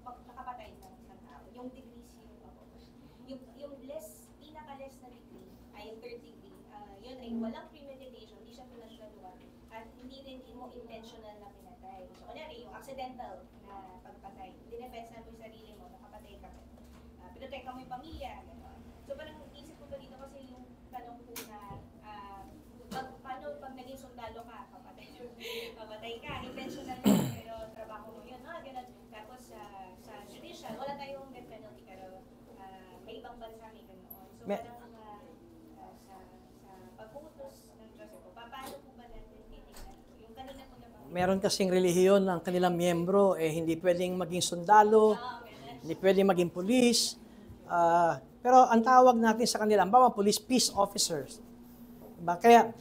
pag nakapatay ng isang tao. Yung degrees yung pinaka-less na degree, ay yung third degree, yun ay walang premeditation, hindi siya pinagplanuhan, at hindi rin mo intentional na pinatay. So, kunyari, yung accidental na pagpatay, dinepensa mo yung sarili mo, nakapatay ka, pinatay ka mo yung pamilya, gano'n. So, parang isip ko ba dito kasi yung tanong ko na, paano pag naging sundalo ka, papatay ka, intentional yun, pero trabaho mo yun, gano'n. Tapos, sa judicial, wala tayong death penalty, pero may ibang bansa may ganoon. So, parang sa pag-utos ng Diyos po, paano po ba natin titignan? Yung kanina po na Meron kasing relihiyon ng kanilang miyembro, hindi pwedeng maging sundalo, hindi pwedeng maging pulis. Pero ang tawag natin sa kanila, ang bawang police, peace officers. Diba? Kaya,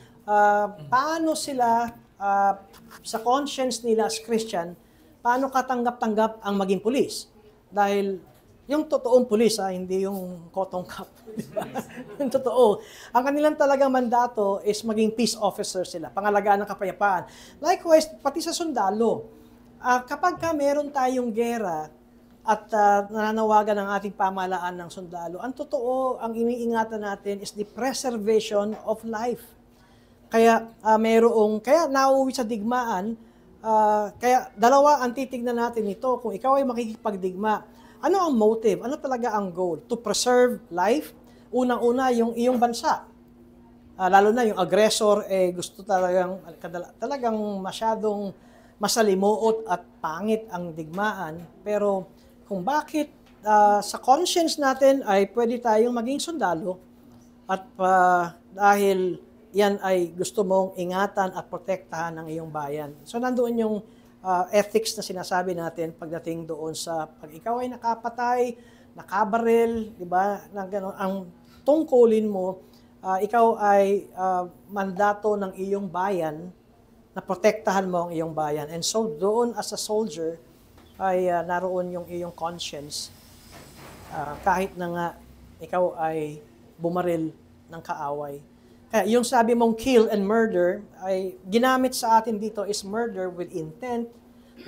paano sila, sa conscience nila as Christian, paano katanggap-tanggap ang maging pulis? Dahil, yung totoong pulis, hindi yung cotton cap. Yung totoo. Ang kanilang talagang mandato is maging peace officer sila, pangalagaan ng kapayapaan. Likewise, pati sa sundalo, kapag meron tayong gera at nananawagan ng ating pamahalaan ng sundalo, ang totoo, ang iniingatan natin is the preservation of life. Kaya kaya nauuwi sa digmaan, kaya dalawa ang titignan natin ito. Kung ikaw ay makikipagdigma, ano ang motive? Ano talaga ang goal? To preserve life? Unang-una, yung iyong bansa. Lalo na yung aggressor, gusto talagang masyadong masalimuot at pangit ang digmaan. Pero kung bakit sa conscience natin ay pwede tayong maging sundalo at dahil yan ay gusto mong ingatan at protektahan ng iyong bayan. So nandoon yung ethics na sinasabi natin pagdating doon sa pag ikaw ay nakapatay, nakabaril, di ba? Ang tungkulin mo, ikaw ay mandato ng iyong bayan na protektahan mo ang iyong bayan. And so doon as a soldier ay naroon yung iyong conscience kahit na nga ikaw ay bumaril ng kaaway. Kaya yung sabi mong kill and murder, ay ginamit sa atin dito is murder with intent,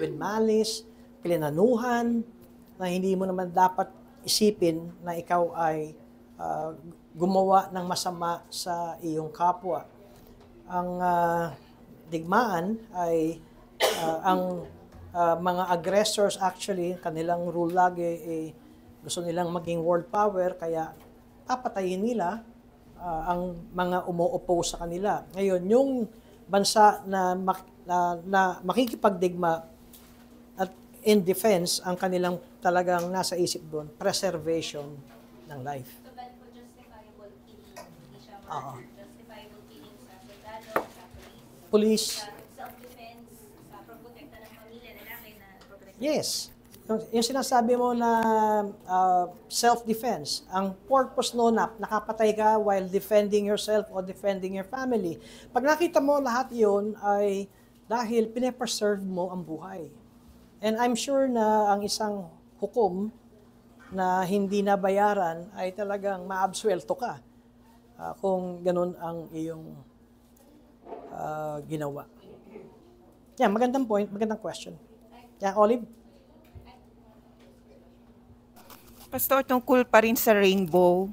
with malice, plinanuhan, na hindi mo naman dapat isipin na ikaw ay gumawa ng masama sa iyong kapwa. Ang digmaan ay ang mga aggressors actually, kanilang rule lagi, gusto nilang maging world power, kaya papatayin nila ang mga umuoppose sa kanila. Ngayon, yung bansa na makikipagdigma at in defense, ang kanilang talagang nasa isip doon, preservation ng life. So, bali po justifiable killing, hindi siya justifiable killing sa soldado, sa police, Police. sa self-defense, sa pagprotekta ng pamilya, lalaki na protekta. Yes. Yung sinasabi mo na self-defense, ang purpose no na nakapatay ka while defending yourself or defending your family. Pag nakita mo lahat yon ay dahil pine-preserve mo ang buhay. And I'm sure na ang isang hukom na hindi nabayaran ay talagang maabsuelto ka kung ganun ang iyong ginawa. Yeah, magandang point, magandang question. Yeah, Olive? Pastor, tungkol pa rin sa rainbow.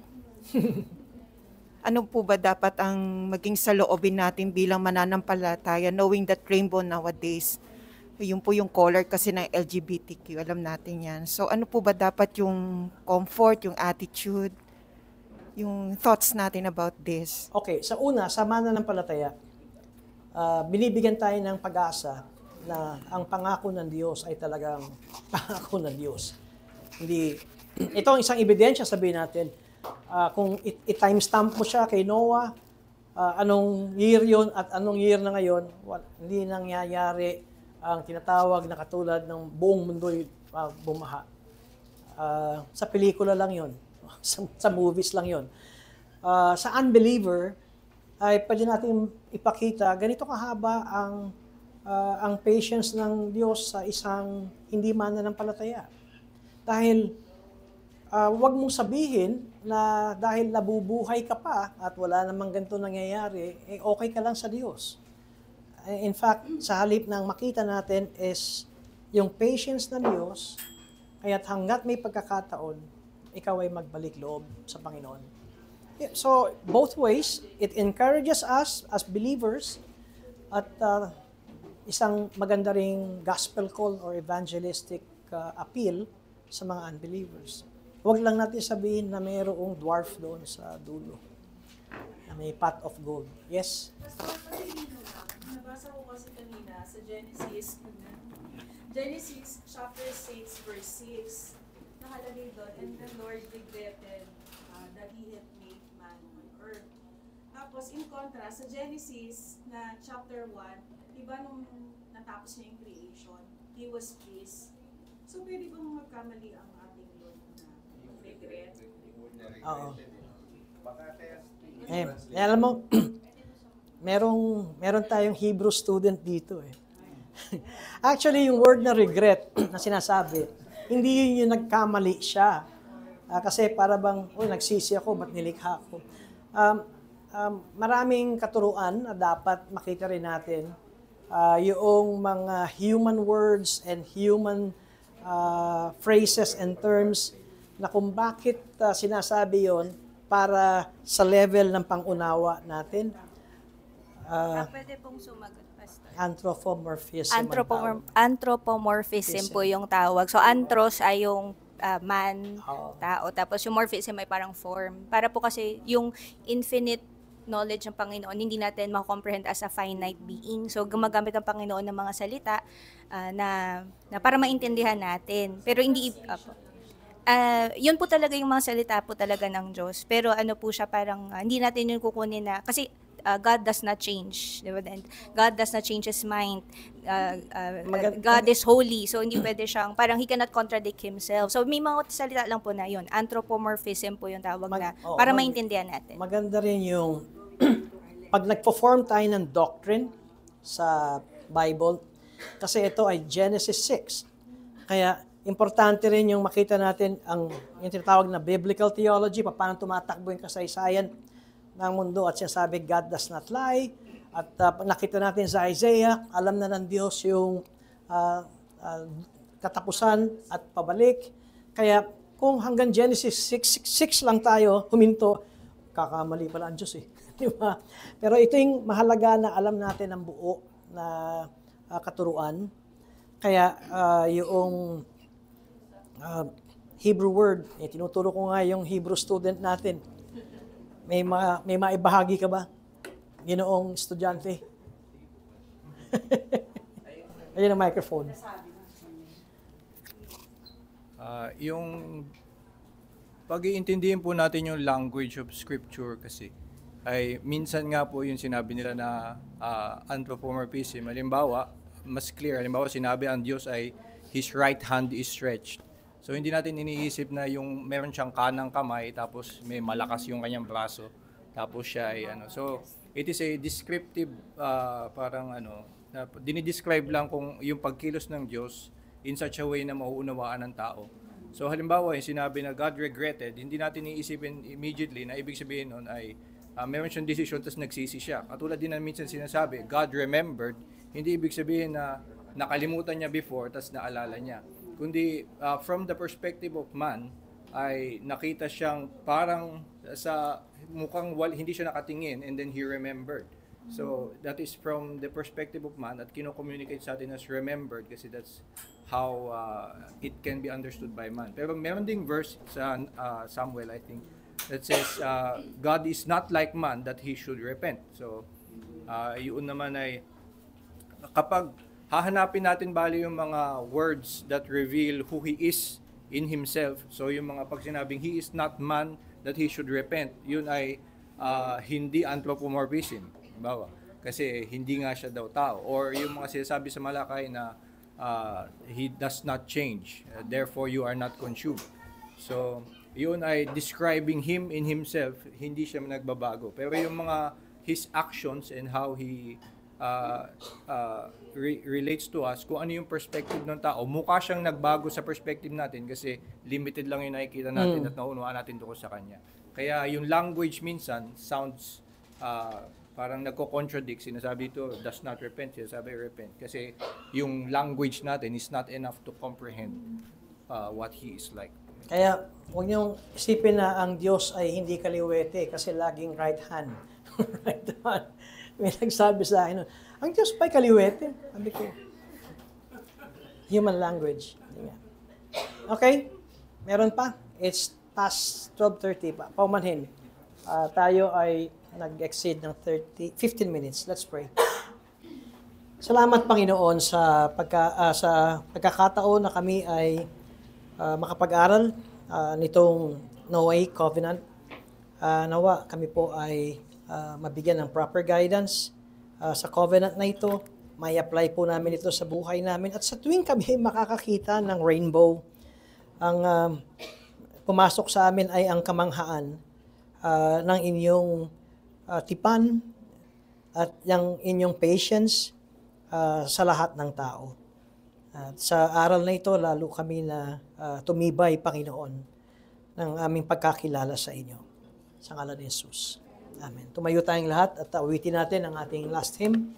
Ano po ba dapat ang maging saloobin natin bilang mananampalataya, knowing that rainbow nowadays, yun po yung color kasi ng LGBTQ, alam natin yan. So ano po ba dapat yung comfort, yung attitude, yung thoughts natin about this? Okay, sa una, sa mananampalataya, binibigyan tayo ng pag-asa na ang pangako ng Diyos ay talagang pangako ng Diyos. Hindi, ito ang isang ebidensya, sabihin natin, kung i-timestamp mo siya kay Noah, anong year yun at anong year na ngayon, hindi nangyayari ang tinatawag na katulad ng buong mundo'y bumaha. Sa pelikula lang yun, sa movies lang yun. Sa unbeliever, ay pwede natin ipakita ganito kahaba ang patience ng Diyos sa isang hindi mananampalataya. Dahil wag mong sabihin na dahil nabubuhay ka pa at wala namang ganito nangyayari, okay ka lang sa Diyos. In fact, sa halip ng makita natin is yung patience ng Diyos, kaya't hanggat may pagkakataon, ikaw ay magbalik loob sa Panginoon. So, both ways, it encourages us as believers at isang maganda ring gospel call or evangelistic appeal sa mga unbelievers. Huwag lang natin sabihin na mayroong dwarf doon sa dulo, na may pot of gold. Yes? Nabasa ko kasi kanina sa Genesis chapter 6 verse 6, nakalagay doon, and the Lord regretted that He had made man on earth. Tapos in contrast, sa Genesis na chapter 1, iba nung natapos niya yung creation, He was pleased. So pwede bang magkamali ang ating Lord na regret? Oo. Alam mo, meron tayong Hebrew student dito eh. Actually, yung word na regret na sinasabi, hindi yun yung nagkamali siya. Kasi para bang, nagsisi ako, ba't nilikha ako? Maraming katuruan na dapat makita rin natin. Yung mga human words and human phrases and terms na kung bakit sinasabi yon para sa level ng pangunawa natin. Pwede pong sumagot, Pastor. Anthropomorphism. Anthropomorphism po yung tawag. So, anthros ay yung man, tao. Tapos yung morphism ay parang form. Para po kasi yung infinite knowledge ng Panginoon, hindi natin makomprehend as a finite being. So, gumagamit ang Panginoon ng mga salita na para maintindihan natin. Pero hindi, yun po talaga yung mga salita po talaga ng Diyos. Pero ano po siya, parang hindi natin yun kukunin na, kasi God does not change. Diba? God does not change His mind. God is holy. So, hindi pwede siyang, parang He cannot contradict Himself. So, may mga salita lang po na yun. Anthropomorphism po yung tawag na, para maintindihan natin. Maganda rin yung, pag nagpo-form tayo ng doctrine sa Bible, kasi ito ay Genesis 6. Kaya, importante rin yung makita natin yung tinatawag na biblical theology, paano tumatakbo yung kasaysayan ng mundo at sinasabi God does not lie. At nakita natin sa Isaiah, alam na ng Diyos yung katapusan at pabalik. Kaya kung hanggang Genesis 6 lang tayo huminto, kakamali pala ang Diyos eh. Di ba? Pero ito yung mahalaga na alam natin ang buo na katuruan. Kaya yung Hebrew word, tinuturo ko nga yung Hebrew student natin. May maibahagi ka ba? Ginoong estudyante. Ayun ang microphone. Yung pag-iintindihin po natin yung language of Scripture kasi ay minsan nga po yung sinabi nila na anthropomorphism. Halimbawa, mas clear. Halimbawa, sinabi ang Diyos ay His right hand is stretched. So hindi natin iniisip na yung meron siyang kanang kamay tapos may malakas yung kanyang braso tapos siya ay ano. So it is a descriptive parang ano na dinidescribe lang kung yung pagkilos ng Diyos in such a way na mauunawaan ng tao. So halimbawa yung sinabi na God regretted, hindi natin iisipin immediately na ibig sabihin nun ay meron siyang decision tapos nagsisi siya. Katulad din na minsan sinasabi, God remembered, hindi ibig sabihin na nakalimutan niya before tapos naalala niya. Kundi from the perspective of man, ay nakita siyang parang sa mukhang hindi siya nakatingin and then he remembered. So that is from the perspective of man at kino-communicate sa atin as remembered kasi that's how it can be understood by man. Pero meron ding verse sa Samuel, I think, that says, God is not like man that he should repent. So yun naman ay kapag hahanapin natin bali yung mga words that reveal who He is in Himself. So yung mga pag sinabing He is not man that He should repent, yun ay hindi anthropomorphism. Bawa. Kasi hindi nga siya daw tao. Or yung mga sinasabi sa Malakay na He does not change, therefore you are not consumed. So yun ay describing Him in Himself, hindi siya nagbabago. Pero yung mga His actions and how He relates to us, kung ano yung perspective ng tao. Mukha siyang nagbago sa perspective natin kasi limited lang yung nakikita natin at naunawaan natin tungkol sa Kanya. Kaya yung language minsan sounds parang nagko-contradict. Sinasabi ito, does not repent. Sinasabi, repent. Kasi yung language natin is not enough to comprehend what He is like. Kaya huwag niyong isipin na ang Diyos ay hindi kaliwete kasi laging right hand. Right hand. May nagsabi sa akin, ang Diyos pa'y kaliwete. Sabi ko, human language. Okay, meron pa. It's past 12:30 pa. Paumanhin. Tayo ay nag-exceed ng 15 minutes. Let's pray. Salamat, Panginoon, sa pagkakataon na kami ay makapag-aral nitong Noah Covenant. Nawa, kami po ay mabigyan ng proper guidance sa covenant na ito. May apply po namin ito sa buhay namin. At sa tuwing kami makakakita ng rainbow, ang pumasok sa amin ay ang kamanghaan ng inyong tipan at yung inyong patience sa lahat ng tao. At sa aral na ito, lalo kami na tumibay, Panginoon, ng aming pagkakilala sa inyo. Sa ngalan ni Jesus. Amen. Tumayo tayong lahat at awitin natin ang ating last hymn.